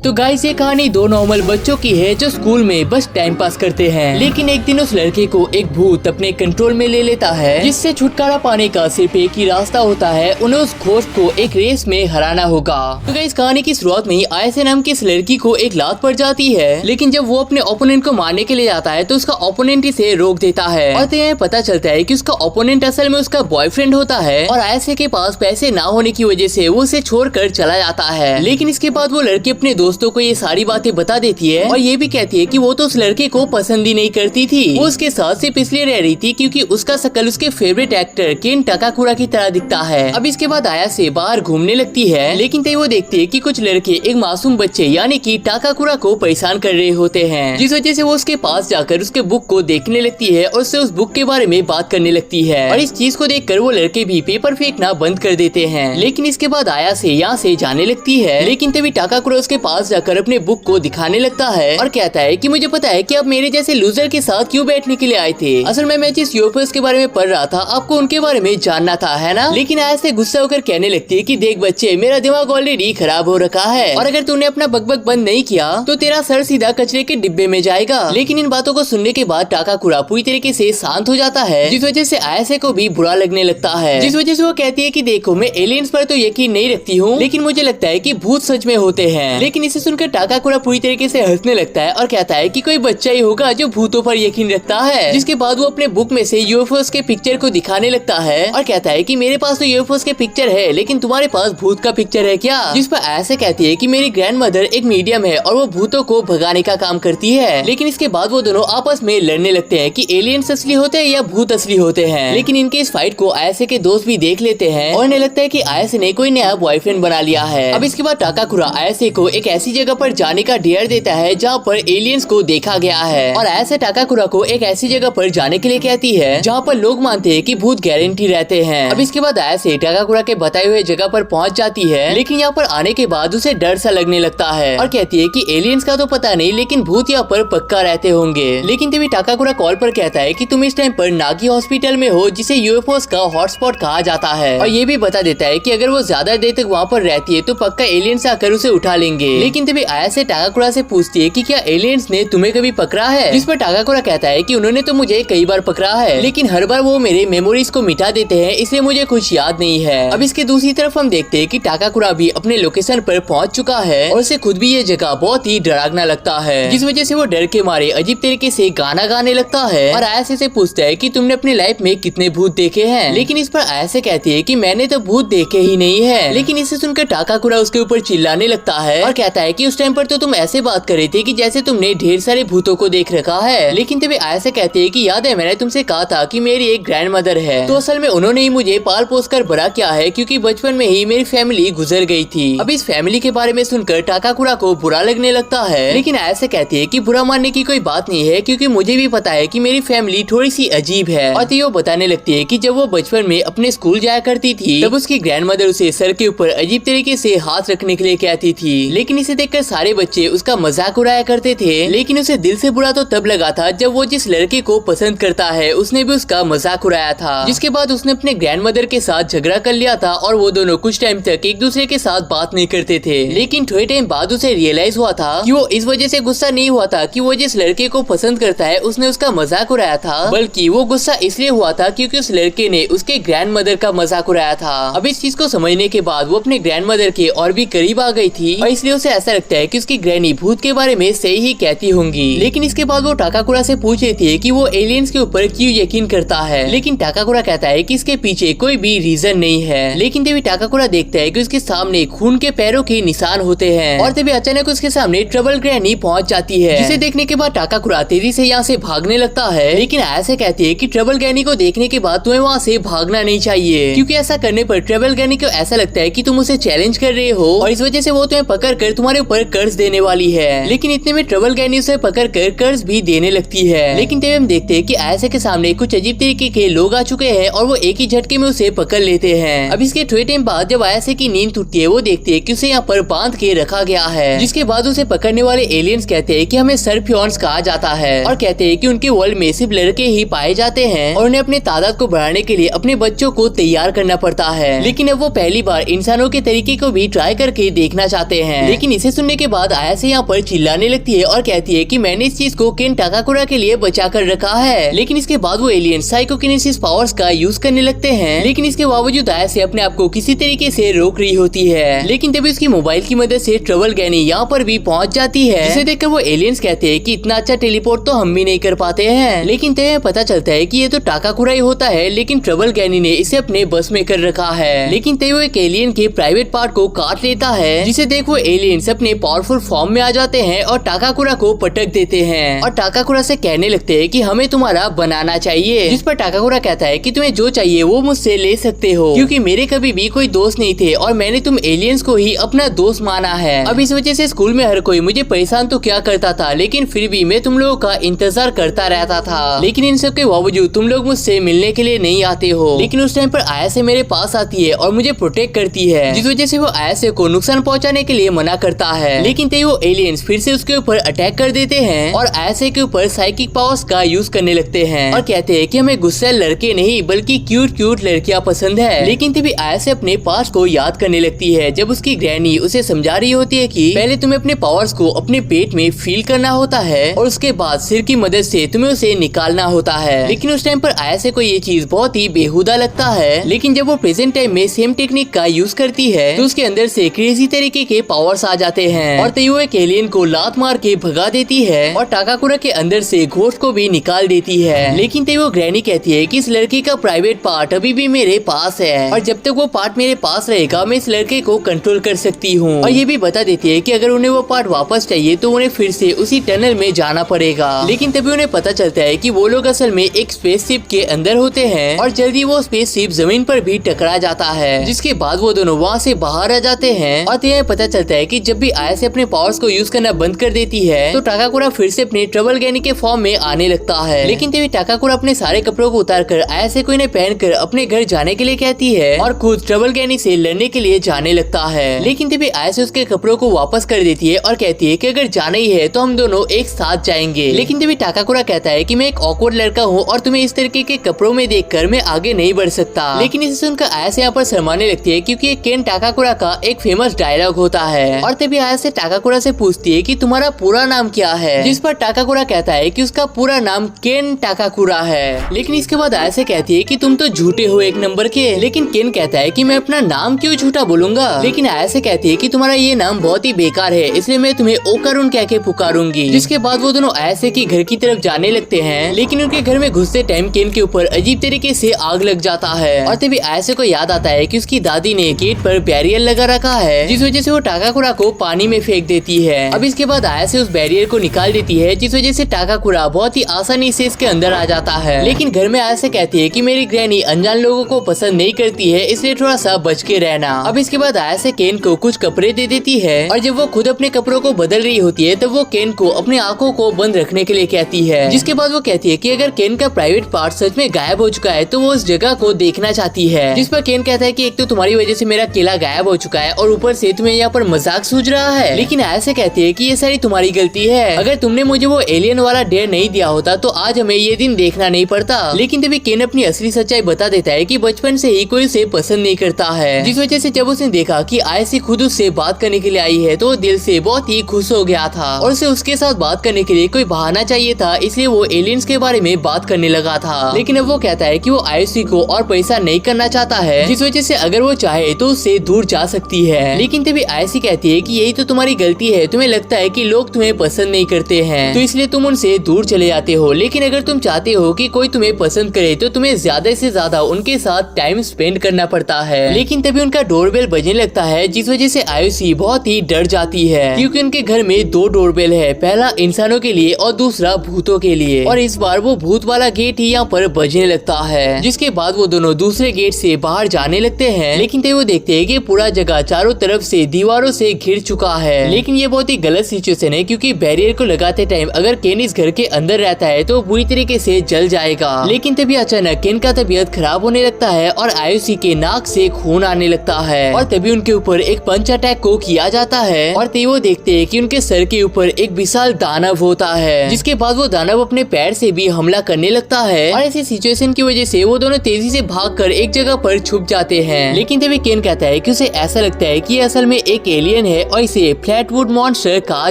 तो गाइस ये कहानी दो नॉर्मल बच्चों की है जो स्कूल में बस टाइम पास करते हैं। लेकिन एक दिन उस लड़के को एक भूत अपने कंट्रोल में ले लेता है, जिससे छुटकारा पाने का सिर्फ एक ही रास्ता होता है, उन्हें उस घोस्ट को एक रेस में हराना होगा। तो गाइस कहानी की शुरुआत में ही आयसे नाम की इस लड़की को एक लात पड़ जाती है, लेकिन जब वो अपने ओपोनेंट को मारने के लिए जाता है तो उसका ओपोनेंट इसे रोक देता है और तो पता चलता है कि उसका ओपोनेंट असल में उसका बॉयफ्रेंड होता है और आयसे के पास पैसे ना होने की वजह से वो उसे छोड़कर चला जाता है। लेकिन इसके बाद वो लड़की अपने दोस्तों को ये सारी बातें बता देती है और ये भी कहती है कि वो तो उस लड़के को पसंद ही नहीं करती थी, वो उसके साथ सिर्फ इसलिए रह रही थी क्योंकि उसका शकल उसके फेवरेट एक्टर केन टाकाकुरा की तरह दिखता है। अब इसके बाद आयासे बाहर घूमने लगती है, लेकिन तभी वो देखती है कि कुछ लड़के एक मासूम बच्चे यानी कि टाकाकुरा को परेशान कर रहे होते हैं, जिस वजह से वो उसके पास जाकर उसके बुक को देखने लगती है और उससे उस बुक के बारे में बात करने लगती है। और इस चीज को देखकर वो लड़के भी पेपर फेंकना बंद कर देते हैं। लेकिन इसके बाद आयासे यहाँ से जाने लगती है, लेकिन तभी टाकाकुरा उसके पास जाकर अपने बुक को दिखाने लगता है और कहता है कि मुझे पता है कि आप मेरे जैसे लूजर के साथ क्यों बैठने के लिए आए थे। असल में मैं जिस यूएफओस के बारे में पढ़ रहा था आपको उनके बारे में जानना था, है ना। लेकिन आयसे गुस्सा होकर कहने लगती है कि देख बच्चे, मेरा दिमाग ऑलरेडी खराब हो रखा है और अगर तूने अपना बकबक बंद नहीं किया तो तेरा सर सीधा कचरे के डिब्बे में जाएगा। लेकिन इन बातों को सुनने के बाद टाकाकुरा पूरी तरीके से शांत हो जाता है, जिस वजह से आयसे को भी बुरा लगने लगता है। जिस वजह से वो कहती है कि देखो, मैं एलियंस पर तो यकीन नहीं रखती हूँ, लेकिन मुझे लगता है कि भूत सच में होते हैं। लेकिन इसे सुनकर टाकाकुरा पूरी तरीके से हंसने लगता है और कहता है कि कोई बच्चा ही होगा जो भूतों पर यकीन रखता है। जिसके बाद वो अपने बुक में से यूएफओस के पिक्चर को दिखाने लगता है और कहता है कि मेरे पास तो यूएफओस के पिक्चर है, लेकिन तुम्हारे पास भूत का पिक्चर है क्या। जिस पर ऐसे कहती है कि मेरी ग्रैंडमदर एक मीडियम है और वो भूतों को भगाने का काम करती है। लेकिन इसके बाद वो दोनों आपस में लड़ने लगते हैं कि एलियंस असली होते हैं या भूत असली होते हैं। लेकिन इनके इस फाइट को आयसे के दोस्त भी देख लेते हैं और उन्हें लगता है कि आयसे ने कोई नया बॉयफ्रेंड बना लिया है। अब इसके बाद टाकाकुरा आयसे को एक ऐसी जगह पर जाने का डेयर देता है जहाँ पर एलियंस को देखा गया है और ऐसे टाकाकुरा को एक ऐसी जगह पर जाने के लिए कहती है जहाँ पर लोग मानते हैं कि भूत गारंटी रहते हैं। अब इसके बाद ऐसे टाकाकुरा के बताए हुए जगह पर पहुँच जाती है, लेकिन यहाँ पर आने के बाद उसे डर सा लगने लगता है और कहती है कि एलियंस का तो पता नहीं, लेकिन भूत यहाँ पर पक्का रहते होंगे। लेकिन तभी टाकाकुरा कॉल पर कहता है कि तुम इस टाइम पर नागी हॉस्पिटल में हो, जिसे यूएफओस का हॉटस्पॉट कहा जाता है, और ये भी बता देता है कि अगर वो ज्यादा देर तक वहाँ पर रहती है तो पक्का एलियंस आकर उसे उठा लेंगे। लेकिन तभी आयसे टाकाकुरा से पूछती है कि क्या एलियंस ने तुम्हें कभी पकड़ा है। जिस पर टाकाकुरा कहता है कि उन्होंने तो मुझे कई बार पकड़ा है, लेकिन हर बार वो मेरे मेमोरीज को मिटा देते हैं, इसलिए मुझे कुछ याद नहीं है। अब इसके दूसरी तरफ हम देखते हैं कि टाकाकुरा भी अपने लोकेशन पर पहुंच चुका है और उसे खुद भी ये जगह बहुत ही डरावना लगता है, जिस वजह से वो डर के मारे अजीब तरीके से गाना गाने लगता है और आयसे से पूछता है कि तुमने अपनी लाइफ में कितने भूत देखे हैं। लेकिन इस पर आयसे कहती है कि मैंने तो भूत देखे ही नहीं है। लेकिन इसे सुनकर टाकाकुरा उसके ऊपर चिल्लाने लगता है और कहता है कि उस टाइम पर तो तुम ऐसे बात कर रहे थे कि जैसे तुमने ढेर सारे भूतों को देख रखा है। लेकिन तभी आयसे कहते हैं कि याद है मैंने तुमसे कहा था कि मेरी एक ग्रैंड मदर है, तो असल में उन्होंने ही मुझे पाल पोस कर बड़ा किया है, क्योंकि बचपन में ही मेरी फैमिली गुजर गई थी। अब इस फैमिली के बारे में सुनकर टाकाकुरा को बुरा लगने लगता है, लेकिन आयसे कहती है कि बुरा मानने की कोई बात नहीं है, क्योंकि मुझे भी पता है कि मेरी फैमिली थोड़ी सी अजीब है। और वो बताने लगती है कि जब वो बचपन में अपने स्कूल जाया करती थी तब उसकी ग्रैंड मदर उसे सर के ऊपर अजीब तरीके से हाथ रखने के लिए कहती थी। लेकिन इसे देखकर सारे बच्चे उसका मजाक उड़ाया करते थे, लेकिन उसे दिल से बुरा तो तब लगा था जब वो जिस लड़के को पसंद करता है उसने भी उसका मजाक उड़ाया था। जिसके बाद उसने अपने ग्रैंड मदर के साथ झगड़ा कर लिया था और वो दोनों कुछ टाइम तक एक दूसरे के साथ बात नहीं करते थे। लेकिन थोड़े टाइम बाद उसे रियलाइज हुआ था कि वो इस वजह से गुस्सा नहीं हुआ था कि वो जिस लड़के को पसंद करता है उसने उसका मजाक उड़ाया था, बल्कि वो गुस्सा इसलिए हुआ था क्योंकि उस लड़के ने उसके ग्रैंड मदर का मजाक उड़ाया था। अब इस चीज को समझने के बाद वो अपने ग्रैंड मदर के और भी करीब आ गई थी और इसलिए उसे ऐसा लगता है कि उसकी ग्रैनी भूत के बारे में सही ही कहती होंगी। लेकिन इसके बाद वो टाकाकुरा से पूछ रही थी कि वो एलियंस के ऊपर क्यों यकीन करता है, लेकिन टाकाकुरा कहता है कि इसके पीछे कोई भी रीजन नहीं है। लेकिन तभी टाकाकुरा देखता है कि उसके सामने खून के पैरों के निशान होते हैं और तभी अचानक उसके सामने ट्रबल ग्रैनी पहुंच जाती है, जिसे देखने के बाद टाकाकुरा तेजी से यहाँ से भागने लगता है। लेकिन ऐसे कहती है कि ट्रबल ग्रैनी को देखने के बाद तुम्हें वहाँ से भागना नहीं चाहिए, क्योंकि ऐसा करने पर ट्रबल ग्रैनी को ऐसा लगता है कि तुम उसे चैलेंज कर रहे हो और इस वजह से वो तुम्हें पकड़ कर तुम्हारे ऊपर कर्ज देने वाली है। लेकिन इतने में ट्रबल ग्रैनी उसे पकड़ कर कर्ज भी देने लगती है। लेकिन तभी हम देखते हैं कि आयसे के सामने कुछ अजीब तरीके के लोग आ चुके हैं और वो एक ही झटके में उसे पकड़ लेते हैं। अब इसके थोड़े टाइम बाद जब आयसे की नींद टूटती है वो देखते हैं कि उसे यहाँ पर बांध के रखा गया है, जिसके बाद उसे पकड़ने वाले एलियंस कहते हैं कि हमें सर्पियॉन्स कहा जाता है और कहते हैं कि उनके वर्ल्ड में सिर्फ लड़के ही पाए जाते हैं और उन्हें अपने तादाद को बढ़ाने के लिए अपने बच्चों को तैयार करना पड़ता है। लेकिन अब वो पहली बार इंसानों के तरीके को भी ट्राई करके देखना चाहते हैं। लेकिन लेकिन इसे सुनने के बाद आयासे यहाँ पर चिल्लाने लगती है और कहती है कि मैंने इस चीज को केन टाकाकुरा के लिए बचा कर रखा है। लेकिन इसके बाद वो एलियन साइकोकिनेसिस पावर्स का यूज करने लगते हैं, लेकिन इसके बावजूद आयासे अपने आप को किसी तरीके से रोक रही होती है। लेकिन तभी उसकी मोबाइल की मदद से ट्रबल गैनी यहाँ पर भी पहुँच जाती है, जिसे देखकर वो एलियंस कहते हैं कि इतना अच्छा टेलीपोर्ट तो हम भी नहीं कर पाते हैं। लेकिन तभी पता चलता है कि ये तो टाकाकुरा ही होता है, लेकिन ट्रबल गैनी ने इसे अपने बस में कर रखा है। लेकिन तभी वो एक एलियन के प्राइवेट पार्ट को काट लेता है, जिसे देख वो एलियंस अपने पावरफुल फॉर्म में आ जाते हैं और टाकाकुरा को पटक देते हैं और टाकाकुरा से कहने लगते हैं कि हमें तुम्हारा बनाना चाहिए। जिस पर टाकाकुरा कहता है कि तुम्हें जो चाहिए वो मुझसे ले सकते हो, क्योंकि मेरे कभी भी कोई दोस्त नहीं थे और मैंने तुम एलियंस को ही अपना दोस्त माना है। अब इस वजह से स्कूल में हर कोई मुझे परेशान तो क्या करता था, लेकिन फिर भी मैं तुम लोगों का इंतजार करता रहता था। लेकिन इन सब के बावजूद तुम लोग मुझसे मिलने के लिए नहीं आते हो। लेकिन उस टाइम पर आयासे मेरे पास आती है और मुझे प्रोटेक्ट करती है, जिस वजह से वो आयासे को नुकसान पहुंचाने के लिए मना करता है। लेकिन तभी वो एलियंस फिर से उसके ऊपर अटैक कर देते हैं और आयासे के ऊपर साइकिक पावर्स का यूज करने लगते हैं और कहते हैं कि हमें गुस्सैल लड़के नहीं बल्कि क्यूट क्यूट लड़कियां पसंद है। लेकिन तभी आयासे अपने पास्ट को याद करने लगती है, जब उसकी ग्रैनी उसे समझा रही होती है कि पहले तुम्हें अपने पावर्स को अपने पेट में फील करना होता है और उसके बाद सिर की मदद से तुम्हें उसे निकालना होता है। लेकिन उस टाइम पर आयासे को ये चीज बहुत ही बेहुदा लगता है। लेकिन जब वो प्रेजेंट टाइम में सेम टेक्निक का यूज करती है तो उसके अंदर से क्रेजी तरीके के पावर्स आ जाते हैं और तभी वो एक एलियन को लात मार के भगा देती है और टाकाकुरा के अंदर से घोस्ट को भी निकाल देती है। लेकिन तभी वो ग्रैनी कहती है कि इस लड़के का प्राइवेट पार्ट अभी भी मेरे पास है और जब तक वो पार्ट मेरे पास रहेगा मैं इस लड़के को कंट्रोल कर सकती हूँ। और ये भी बता देती है कि अगर उन्हें वो पार्ट वापस चाहिए तो उन्हें फिर से उसी टनल में जाना पड़ेगा। लेकिन तभी उन्हें पता चलता है कि वो लोग असल में एक स्पेसशिप के अंदर होते हैं और जल्दी वो स्पेसशिप जमीन पर भी टकरा जाता है, जिसके बाद वो दोनों वहाँ से बाहर आ जाते हैं। और तभी पता चलता है कि जब भी आयासे अपने पावर्स को यूज करना बंद कर देती है तो टाकाकुरा फिर से अपने ट्रबल गैनी के फॉर्म में आने लगता है। लेकिन तभी टाकाकुरा अपने सारे कपड़ों को उतार कर आयासे को इन्हें पहनकर अपने घर जाने के लिए कहती है और खुद ट्रबल गैनी से लड़ने के लिए जाने लगता है। लेकिन तभी आयासे उसके कपड़ों को वापस कर देती है और कहती है कि अगर जाना ही है तो हम दोनों एक साथ जाएंगे। लेकिन तभी टाकाकुरा कहता है कि मैं एक ऑकवर्ड लड़का हूँ और तुम्हें इस तरीके के कपड़ों में देखकर मैं आगे नहीं बढ़ सकता। लेकिन इसे सुनकर आयासे यहाँ पर शर्माने लगती है, क्योंकि केन टाकाकुरा का एक फेमस डायलॉग होता है। और तभी आयासे टाकाकुरा से पूछती है कि तुम्हारा पूरा नाम क्या है, जिस पर टाकाकुरा कहता है कि उसका पूरा नाम केन टाकाकुरा है। लेकिन इसके बाद आयासे कहती है कि तुम तो झूठे हो एक नंबर के। लेकिन केन कहता है कि मैं अपना नाम क्यों झूठा बोलूंगा। लेकिन आयासे कहती है कि तुम्हारा ये नाम बहुत ही बेकार है, इसलिए मैं तुम्हें ओकारुन कह के पुकारूंगी। जिसके बाद वो दोनों आयासे के घर की तरफ जाने लगते हैं। लेकिन उनके घर में घुसते टाइम केन के ऊपर अजीब तरीके से आग लग जाता है और तभी आयासे को याद आता है कि उसकी दादी ने गेट पर बैरियर लगा रखा है, जिस वजह से वो टाकाकुरा को पानी में फेंक देती है। अब इसके बाद आयासे उस बैरियर को निकाल देती है, जिस वजह से टाकाकुरा बहुत ही आसानी से इसके अंदर आ जाता है। लेकिन घर में आयासे कहती है कि मेरी ग्रैनी अनजान लोगों को पसंद नहीं करती है, इसलिए थोड़ा सा बच के रहना। अब इसके बाद आयासे केन को कुछ कपड़े दे देती है और जब वो खुद अपने कपड़ों को बदल रही होती है तब वो केन को अपने आंखों को बंद रखने के लिए कहती है। जिसके बाद वो कहती है कि अगर केन का प्राइवेट पार्ट सच में गायब हो चुका है तो वो उस जगह को देखना चाहती है। जिस पर केन कहता है कि एक तो तुम्हारी वजह से मेरा किला गायब हो चुका है और ऊपर से तुम्हें यहाँ पर मजाक सूझ रहा है। लेकिन आयासे कहती है कि ये सारी तुम्हारी गलती है, अगर तुमने मुझे वो एलियन वाला डेयर नहीं दिया होता तो आज हमें ये दिन देखना नहीं पड़ता। लेकिन तभी केन अपनी असली सच्चाई बता देता है कि बचपन से ही कोई उसे पसंद नहीं करता है, जिस वजह से जब उसने देखा कि आयासे खुद उससे बात करने के लिए आई है तो वो दिल से बहुत ही खुश हो गया था और उसे उसके साथ बात करने के लिए कोई बहाना चाहिए था, इसलिए वो एलियंस के बारे में बात करने लगा था। लेकिन अब वो कहता है कि वो आयुषी को और पैसा नहीं करना चाहता है, जिस वजह से अगर वो चाहे तो उससे दूर जा सकती है। लेकिन तभी आयुषी कहती है कि यही तो तुम्हारी गलती है, तुम्हें लगता है कि लोग तुम्हें पसंद नहीं करते हैं तो इसलिए तुम उनसे दूर चले जाते हो। लेकिन अगर तुम चाहते हो कि कोई तुम्हें पसंद करे तो तुम्हें ज्यादा से ज्यादा उनके साथ टाइम स्पेंड करना पड़ता है। लेकिन तभी उनका डोरबेल बजने लगता है, जिस वजह से आयुषी बहुत ही डर जाती है, क्योंकि उनके घर में दो डोरबेल है, पहला इंसानों के लिए और दूसरा भूतों के लिए। और इस बार वो भूत वाला गेट ही यहाँ पर बजने लगता है, जिसके बाद वो दोनों दूसरे गेट से बाहर जाने लगते हैं। लेकिन तभी वो देखते हैं कि पूरा जगह चारों तरफ से दीवारों से घिर चुका है। लेकिन ये बहुत ही गलत सिचुएशन है, क्योंकि बैरियर को लगाते टाइम अगर केन इस घर के अंदर रहता है तो बुरी तरीके से जल जाएगा। लेकिन तभी अचानक केन का तबीयत खराब होने लगता है और आयुषी के नाक से खून आने लगता है और तभी उनके ऊपर एक पंच अटैक को किया जाता है। और तभी वो देखते हैं कि उनके सर के ऊपर एक विशाल दानव होता है, जिसके बाद वो दानव अपने पैर से भी हमला करने लगता है। और ऐसी सिचुएशन की वजह से वो दोनों तेजी से भागकर एक जगह पर छुप जाते हैं। लेकिन तभी केन कहता है कि उसे ऐसा लगता है कि ये असल में एक एलियन है है और इसे फ्लैटवुड मॉन्स्टर कहा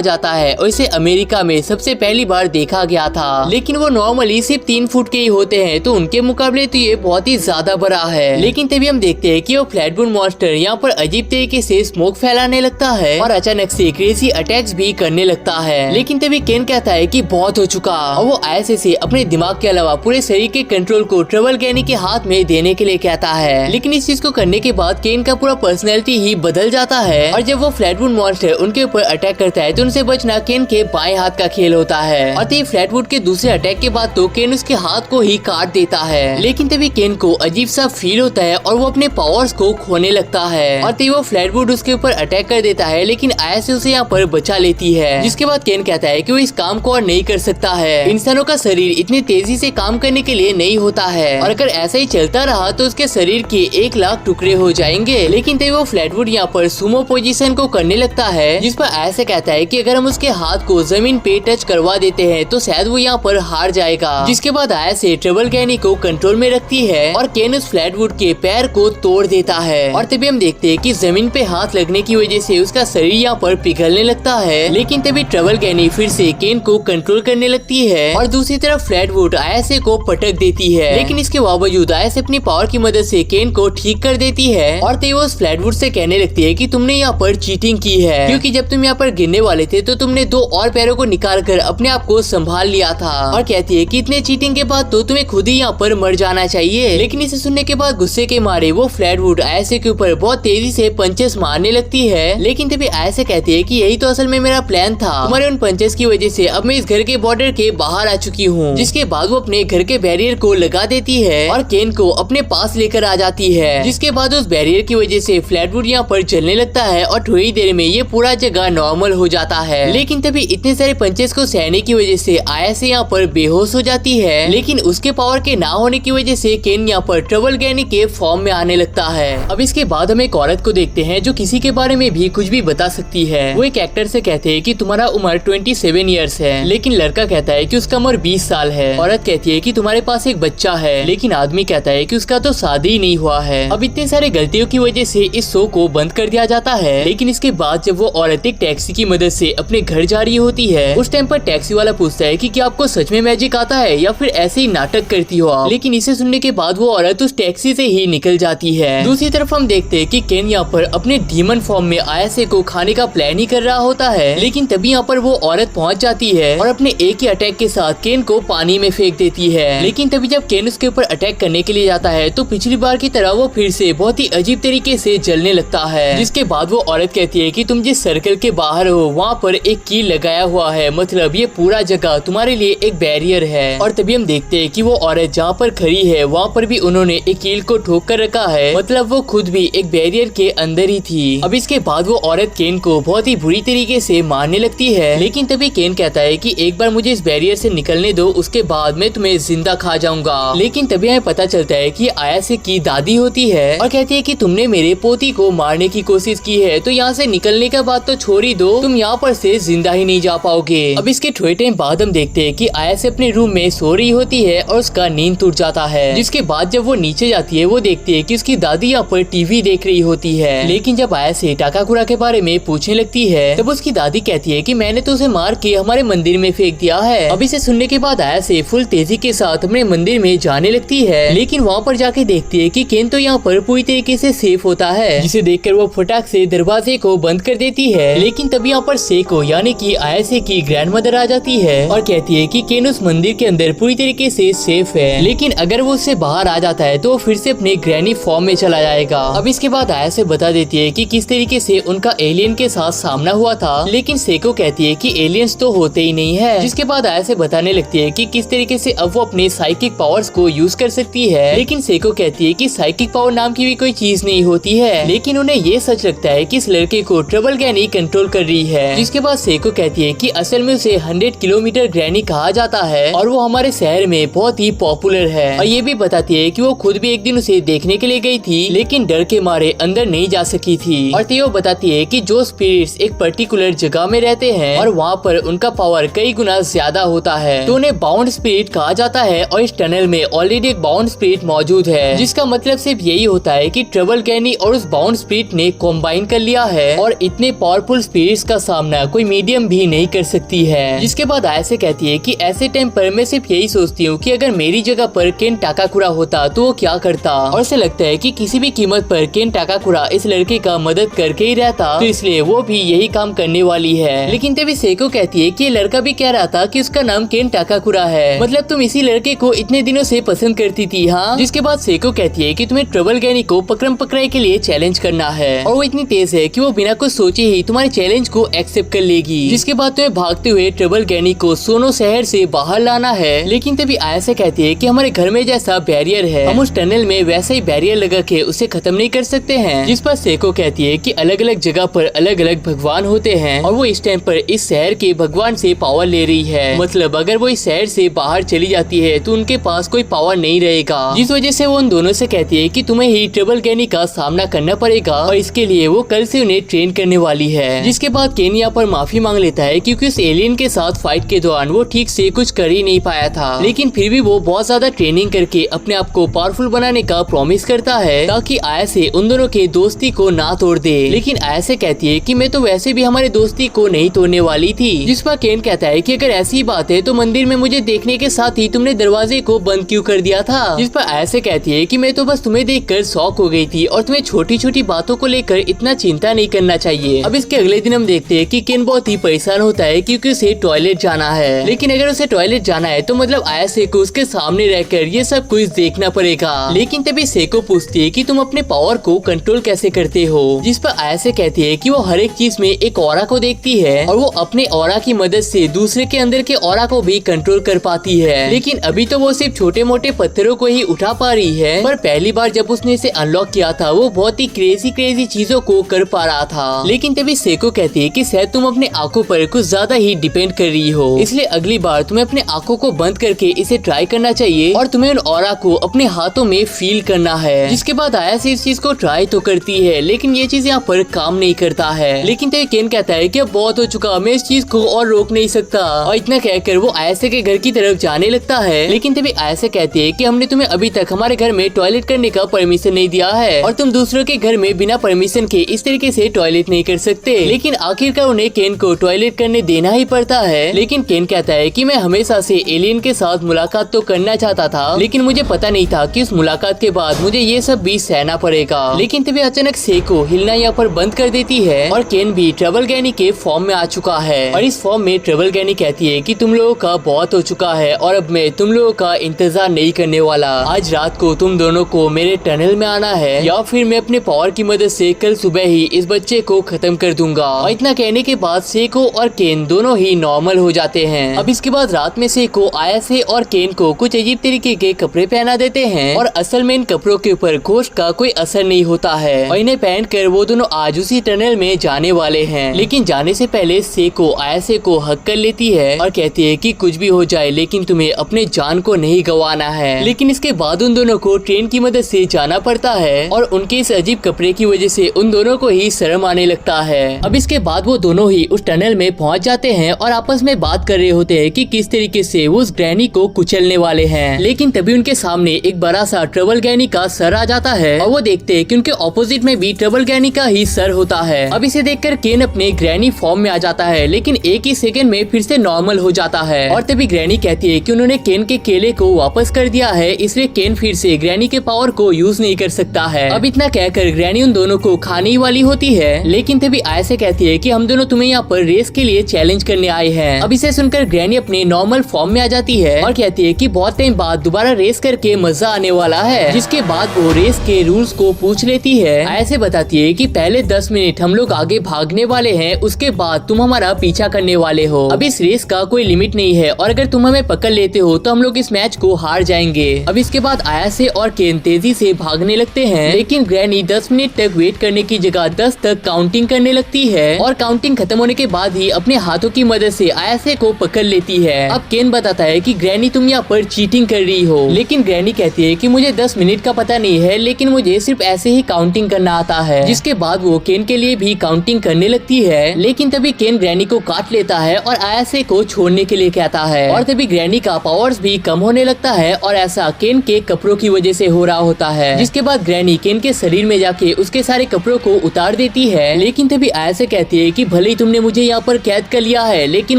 जाता है और इसे अमेरिका में सबसे पहली बार देखा गया था। लेकिन वो नॉर्मली सिर्फ 3 फुट के ही होते हैं, तो उनके मुकाबले तो ये बहुत ही ज्यादा बड़ा है। लेकिन तभी हम देखते हैं कि वो फ्लैटवुड मॉन्स्टर यहाँ पर अजीब तरीके से स्मोक फैलाने लगता है और अचानक से क्रेजी अटैक्स भी करने लगता है। लेकिन तभी केन कहता है कि बहुत हो चुका और वो ऐसे से अपने दिमाग के अलावा पूरे शरीर के कंट्रोल को ट्रबल गैनी के हाथ में देने के लिए कहता है। लेकिन इस चीज को करने के बाद केन का पूरा पर्सनैलिटी ही बदल जाता है और जब वो फ्लैटवुड मॉन्स्टर उनके ऊपर अटैक करता है तो उनसे बचना केन के बाएं हाथ का खेल होता है। और तभी फ्लैटवुड के दूसरे अटैक के बाद तो केन उसके हाथ को ही काट देता है। लेकिन तभी केन को अजीब सा फील होता है और वो अपने पावर्स को खोने लगता है और तभी वो फ्लैटवुड उसके ऊपर अटैक कर देता है, लेकिन आया से उसे यहाँ पर बचा लेती है। जिसके बाद केन कहता है कि वो इस काम को और नहीं कर सकता है। इंसानों का शरीर इतनी तेजी से काम करने के लिए नहीं होता है और अगर ऐसा ही चलता रहा तो उसके शरीर के 1 लाख टुकड़े हो जाएंगे। लेकिन तभी वो फ्लैटवुड यहाँ पर सुमो पोजीशन को करने लगता है, जिस पर ऐसे कहता है कि अगर हम उसके हाथ को जमीन पे टच करवा देते हैं तो शायद वो यहाँ पर हार जाएगा। जिसके बाद आया से ट्रबल गैनी को कंट्रोल में रखती है और केन उस फ्लैटवुड के पैर को तोड़ देता है। और तभी हम देखते हैं कि जमीन पे हाथ लगने की वजह से उसका शरीर यहाँ पर पिघलने लगता है। लेकिन तभी ट्रबल गैनी फिर से केन को कंट्रोल करने लगती है और दूसरी तरफ फ्लैटवुड आयसे को पटक देती है। लेकिन इसके बावजूद आयसे अपनी पावर की मदद से केन को ठीक कर देती है और तभी वो उस फ्लैटवुड से कहने लगती है कि तुमने यहाँ पर चीटिंग की है, क्योंकि जब तुम यहाँ पर गिरने वाले थे तो तुमने 2 और पैरों को निकाल कर अपने आप को संभाल लिया था। और कहती है कि इतने चीटिंग के बाद तो तुम्हें खुद ही यहाँ पर मर जाना चाहिए। लेकिन इसे सुनने के बाद गुस्से के मारे वो फ्लैटवुड आयसे के ऊपर बहुत तेजी से पंचेस मारने लगती है। लेकिन तभी आयसे कहती है कि यही तो असल में मेरा प्लान था, तुम्हारे उन पंचेस की वजह से अब मैं इस घर के बॉर्डर के बाहर आ चुकी हूँ। जिसके बाद वो अपने घर के बैरियर को लगा देती है और केन को अपने पास लेकर आ जाती है। जिसके बाद उस बैरियर की वजह से फ्लैटवुड यहाँ पर जलने लगता है और थोड़ी देर में ये पूरा जगह नॉर्मल हो जाता है। लेकिन तभी इतने सारे पंचेस को सहने की वजह से आयसे यहाँ पर बेहोश हो जाती है। लेकिन उसके पावर के ना होने की वजह से केन यहाँ पर ट्रबल गैनी के फॉर्म में आने लगता है। अब इसके बाद हम एक औरत को देखते हैं जो किसी के बारे में भी कुछ भी बता सकती है। वो एक एक्टर से कहते हैं कि तुम्हारा उम्र 27 इयर्स है, लेकिन लड़का कहता है कि उसका उम्र 20 साल है। औरत कहती है कि तुम्हारे पास एक बच्चा है, लेकिन आदमी कहता है कि उसका तो शादी ही नहीं हुआ है। अब इतने सारे गलतियों की वजह से इस शो को बंद कर दिया जाता है। लेकिन इसके बाद जब वो औरत एक टैक्सी की मदद से अपने घर जा रही होती है, उस टाइम पर टैक्सी वाला पूछता है कि क्या आपको सच में मैजिक आता है या फिर ऐसे ही नाटक करती हो आप। लेकिन इसे सुनने के बाद वो औरत उस टैक्सी से ही निकल जाती है। दूसरी तरफ हम देखते हैं कि केन यहाँ पर अपने डीमन फॉर्म में आयसे को खाने का प्लान ही कर रहा होता है। लेकिन तभी यहाँ पर वो औरत पहुंच जाती है और अपने एक ही अटैक के साथ केन को पानी में फेंक देती है। लेकिन तभी जब केन उसके ऊपर अटैक करने के लिए जाता है तो पिछली बार की तरह वो फिर से बहुत ही अजीब तरीके से जलने लगता है। जिसके बाद वो औरत कहती है कि तुम जिस सर्कल के बाहर हो वहाँ पर एक कील लगाया हुआ है, मतलब ये पूरा जगह तुम्हारे लिए एक बैरियर है। और तभी हम देखते हैं कि वो औरत जहाँ पर खड़ी है वहाँ पर भी उन्होंने एक कील को ठोक कर रखा है, मतलब वो खुद भी एक बैरियर के अंदर ही थी। अब इसके बाद वो औरत केन को बहुत ही बुरी तरीके से मारने लगती है। लेकिन तभी केन कहता है कि एक बार मुझे इस बैरियर से निकलने दो, उसके बाद मैं तुम्हें जिंदा खा जाऊंगा। लेकिन तभी हमें पता चलता है कि आयसे की दादी होती है और कहती है कि तुमने मेरे पोती को मारने की कोशिश की है, तो यहाँ से निकलने के बाद तो छोड़ ही दो, तुम यहाँ पर से जिंदा ही नहीं जा पाओगे। अब इसके थोड़े टाइम बाद हम देखते हैं कि आयसे अपने रूम में सो रही होती है और उसका नींद टूट जाता है। जिसके बाद जब वो नीचे जाती है वो देखती है कि उसकी दादी यहाँ पर टीवी देख रही होती है। लेकिन जब आयसे टाकाकुरा के बारे में पूछने लगती है तब उसकी दादी कहती है कि मैंने तो उसे मार के हमारे मंदिर में फेंक दिया है। अब इसे सुनने के बाद आयसे फुल तेजी के साथ अपने मंदिर में जाने लगती है। लेकिन वहाँ पर जाके देखती है कि केन तो यहाँ पर पूरी तरीके से सेफ होता है, जिसे देखकर वो फटाक से दरवाजे को बंद कर देती है। लेकिन तभी यहाँ पर सेको यानी कि आयसे की ग्रैंडमदर आ जाती है और कहती है कि केन उस मंदिर के अंदर पूरी तरीके से सेफ है, लेकिन अगर वो उससे बाहर आ जाता है तो फिर से अपने ग्रैनी फॉर्म में चला जाएगा। अब इसके बाद आयसे बता देती है कि किस तरीके से उनका एलियन के साथ सामना हुआ था। लेकिन सेको कहती है कि एलियंस तो होते ही नहीं है। जिसके बाद आयसे बताने लगती है कि किस तरीके से अब वो अपने साइकिक पावर्स को यूज कर सकती है। लेकिन सेको कहती है कि साइकिक पावर नाम की भी कोई चीज नहीं होती है। लेकिन उन्हें ये सच लगता है कि इस लड़के को ट्रबल गैनी कंट्रोल कर रही है। जिसके बाद सेको कहती है कि असल में उसे 100 किलोमीटर ग्रैनी कहा जाता है और वो हमारे शहर में बहुत ही पॉपुलर है। और ये भी बताती है कि वो खुद भी एक दिन उसे देखने के लिए गई थी, लेकिन डर के मारे अंदर नहीं जा सकी थी। और वो बताती है कि जो स्पिरिट्स एक पर्टिकुलर जगह में रहते हैं और वहाँ पर उनका पावर कई गुना ज्यादा होता है, तो उन्हें बाउंड स्पिरिट कहा जाता है। और इस टनल में ऑलरेडी एक बाउंड स्पिरिट मौजूद है, जिसका मतलब सिर्फ यही होता है कि ट्रबल गैनी और उस बाउंड स्पिरिट ने कॉम्बाइन कर लिया है और इतने पावरफुल स्पिरिट्स का सामना कोई मीडियम भी नहीं कर सकती है। जिसके बाद आयासे कहती है कि ऐसे टाइम पर मैं सिर्फ यही सोचती हूँ कि अगर मेरी जगह पर केन टाकाकुरा होता तो वो क्या करता, और ऐसे लगता है कि किसी भी कीमत पर केन टाकाकुरा इस लड़के का मदद करके ही रहता, तो इसलिए वो भी यही काम करने वाली है। लेकिन तभी सेको कहती है कि ये लड़का भी कह रहा था कि उसका नाम केन टाकाकुरा है, मतलब तुम इसी लड़के को इतने दिनों से पसंद करती थी, हाँ। जिसके बाद सेको कहती है कि तुम्हें ट्रबल गैनी को पकड़म पकड़ाई के लिए चैलेंज करना है, और वो इतनी तेज है कि वो बिना कुछ सोचे ही तुम्हारे चैलेंज को एक्सेप्ट कर लेगी। जिसके बाद तुम्हें भागते हुए ट्रबल गैनी को सोनो शहर से बाहर लाना है। लेकिन तभी आयासे कहती है कि हमारे घर में जैसा बैरियर है, हम उस टनल में वैसा ही बैरियर लगा के उसे खत्म नहीं कर सकते हैं। जिस पर सेको कहती है कि अलग अलग जगह पर अलग अलग भगवान होते हैं, और वो इस टाइम पर इस शहर के भगवान से पावर ले रही है। मतलब अगर वो इस शहर से बाहर चली जाती है तो उनके पास कोई पावर नहीं रहेगा, जिस वजह से वो उन दोनों से कहती है कि तुम्हें ही ट्रबल गैनी का सामना करना पड़ेगा, और इसके लिए वो कल से उन्हें ट्रेन करने वाली है। जिसके बाद केन यहाँ पर माफी मांग लेता है क्योंकि उस एलियन के साथ फाइट के दौरान वो ठीक से कुछ कर ही नहीं पाया था, लेकिन फिर भी वो बहुत ज्यादा ट्रेनिंग करके अपने आप को पावरफुल बनाने का प्रॉमिस करता है ताकि आयासे उन दोनों के दोस्ती को ना तोड़ दे। लेकिन आयासे कहती है कि मैं तो वैसे भी हमारे दोस्ती को नहीं तोड़ने वाली थी। जिस पर केन कहता है कि अगर ऐसी बात है तो मंदिर में मुझे देखने के साथ ही तुमने दरवाजे को बंद क्यों कर दिया था। जिस पर आयासे कहती है कि मैं तो बस तुम्हें देखकर शॉक हो गई थी और तुम्हें छोटी छोटी बातों को लेकर इतना चिंता नहीं करना चाहिए। अब इसके अगले दिन हम देखते हैं कि केन बहुत ही परेशान होता है क्योंकि उसे टॉयलेट जाना है, लेकिन अगर उसे टॉयलेट जाना है तो मतलब आयासे को उसके सामने रहकर ये सब कुछ देखना पड़ेगा। लेकिन तभी सेको पूछती है कि तुम अपने पावर को कंट्रोल कैसे करते हो। जिस पर आयासे कहती है कि वो हर एक चीज में एक ऑरा को देखती है और वो अपने ऑरा की मदद से दूसरे के अंदर के ऑरा को भी कंट्रोल कर पाती है। लेकिन अभी तो वो सिर्फ छोटे मोटे पत्थरों को ही उठा पा रही है, पर पहली बार जब उसने इसे अनलॉक किया था वो बहुत ही क्रेजी चीजों को कर पा रहा था। लेकिन तभी सेको कहती है कि शायद तुम अपने आंखों पर कुछ ज्यादा ही डिपेंड कर रही हो, इसलिए अगली बार तुम्हें अपने आंखों को बंद करके इसे ट्राई करना चाहिए और तुम्हें उन ऑरा को अपने हाथों में फील करना है। जिसके बाद आयासे इस चीज को ट्राई तो करती है, लेकिन ये चीज यहाँ पर काम नहीं करता है। लेकिन तभी केन कहता है कि अब बहुत हो चुका, मैं इस चीज को और रोक नहीं सकता, और इतना कहकर वो आयासे के घर की तरफ जाने लगता है। लेकिन तभी आयासे कहती है कि हमने तुम्हें अभी तक हमारे घर में टॉयलेट करने का परमिशन नहीं दिया है, और तुम दूसरों के घर में बिना परमिशन के इस तरीके से टॉयलेट नहीं कर सकते। लेकिन आखिरकार उन्हें केन को टॉयलेट करने देना ही पड़ता है। लेकिन केन कहता है कि मैं हमेशा से एलियन के साथ मुलाकात तो करना चाहता था, लेकिन मुझे पता नहीं था कि उस मुलाकात के बाद मुझे ये सब भी सहना पड़ेगा। लेकिन तभी अचानक सेको हिलना यहाँ पर बंद कर देती है और केन भी ट्रबल गैनी के फॉर्म में आ चुका है। और इस फॉर्म में ट्रबल गैनी कहती है कि तुम लोगों का बहुत हो चुका है और अब मैं तुम लोगों का इंतजार नहीं करने वाला। आज रात को तुम दोनों को मेरे टनल में आना है, या फिर मैं अपने पावर की मदद से कल सुबह ही इस बच्चे को खत्म कर दूंगा। और इतना कहने के बाद सेको और केन दोनों ही नॉर्मल हो जाते हैं। अब इसके बाद रात में सेको आयासे और केन को कुछ अजीब तरीके के कपड़े पहना देते हैं, और असल में इन कपड़ों के ऊपर घोस्ट का कोई असर नहीं होता है, और इन्हें पहनकर वो दोनों आज उसी टनल में जाने वाले हैं। लेकिन जाने से पहले सेको आयासे को हक कर लेती है और कहती है कि कुछ भी हो जाए लेकिन तुम्हें अपने जान को नहीं गंवाना है। लेकिन इसके बाद उन दोनों को ट्रेन की मदद से जाना पड़ता है, और उनके इस अजीब कपड़े की वजह से उन दोनों को ही शर्म आने लगता है। अब इसके बाद वो दोनों ही उस टनल में पहुंच जाते हैं और आपस में बात कर रहे होते हैं कि किस तरीके से वो उस ग्रैनी को कुचलने वाले हैं। लेकिन तभी उनके सामने एक बड़ा सा ट्रबल गैनी का सर आ जाता है, और वो देखते हैं कि उनके ऑपोजिट में भी ट्रबल गैनी का ही सर होता है। अब इसे देखकर केन अपने ग्रैनी फॉर्म में आ जाता है, लेकिन एक ही सेकंड में फिर से नॉर्मल हो जाता है। और तभी ग्रैनी कहती है कि उन्होंने केन के केले को वापस कर दिया है, इसलिए केन फिर से ग्रैनी के पावर को यूज नहीं कर सकता है। अब इतना कहकर ग्रैनी उन दोनों को खाने वाली होती है। लेकिन तभी आयासे कहती है कि हम दोनों तुम्हें यहाँ पर रेस के लिए चैलेंज करने आए हैं। अब इसे सुनकर ग्रैनी अपने नॉर्मल फॉर्म में आ जाती है और कहती है कि बहुत टाइम बाद दोबारा रेस करके मजा आने वाला है। जिसके बाद वो रेस के रूल्स को पूछ लेती है। आयासे बताती है कि पहले 10 मिनट हम लोग आगे भागने वाले हैं, उसके बाद तुम हमारा पीछा करने वाले हो। अब इस रेस का कोई लिमिट नहीं है, और अगर तुम हमें पकड़ लेते हो तो हम लोग इस मैच को हार जाएंगे। अब इसके बाद आयासे और केन तेजी से भागने लगते हैं, लेकिन ग्रैनी 10 मिनट तक वेट करने की जगह 10 तक काउंटिंग करने लगती है, और काउंटिंग खत्म होने के बाद ही अपने हाथों की मदद से आयासे को पकड़ लेती है। अब केन बताता है कि ग्रैनी तुम यहाँ पर चीटिंग कर रही हो, लेकिन ग्रैनी कहती है कि मुझे 10 मिनट का पता नहीं है, लेकिन मुझे सिर्फ ऐसे ही काउंटिंग करना आता है। जिसके बाद वो केन के लिए भी काउंटिंग करने लगती है, लेकिन तभी केन ग्रैनी को काट लेता है और आयासे को छोड़ने के लिए कहता है, और तभी ग्रैनी का पावर्स भी कम होने लगता है, और ऐसा केन के कपड़ों की वजह से हो रहा होता है। जिसके बाद ग्रैनी केन के शरीर में जाके उसके सारे कपड़ों को उतार देती है। लेकिन तभी ऐसे कहती है कि भले ही तुमने मुझे यहाँ पर कैद कर लिया है, लेकिन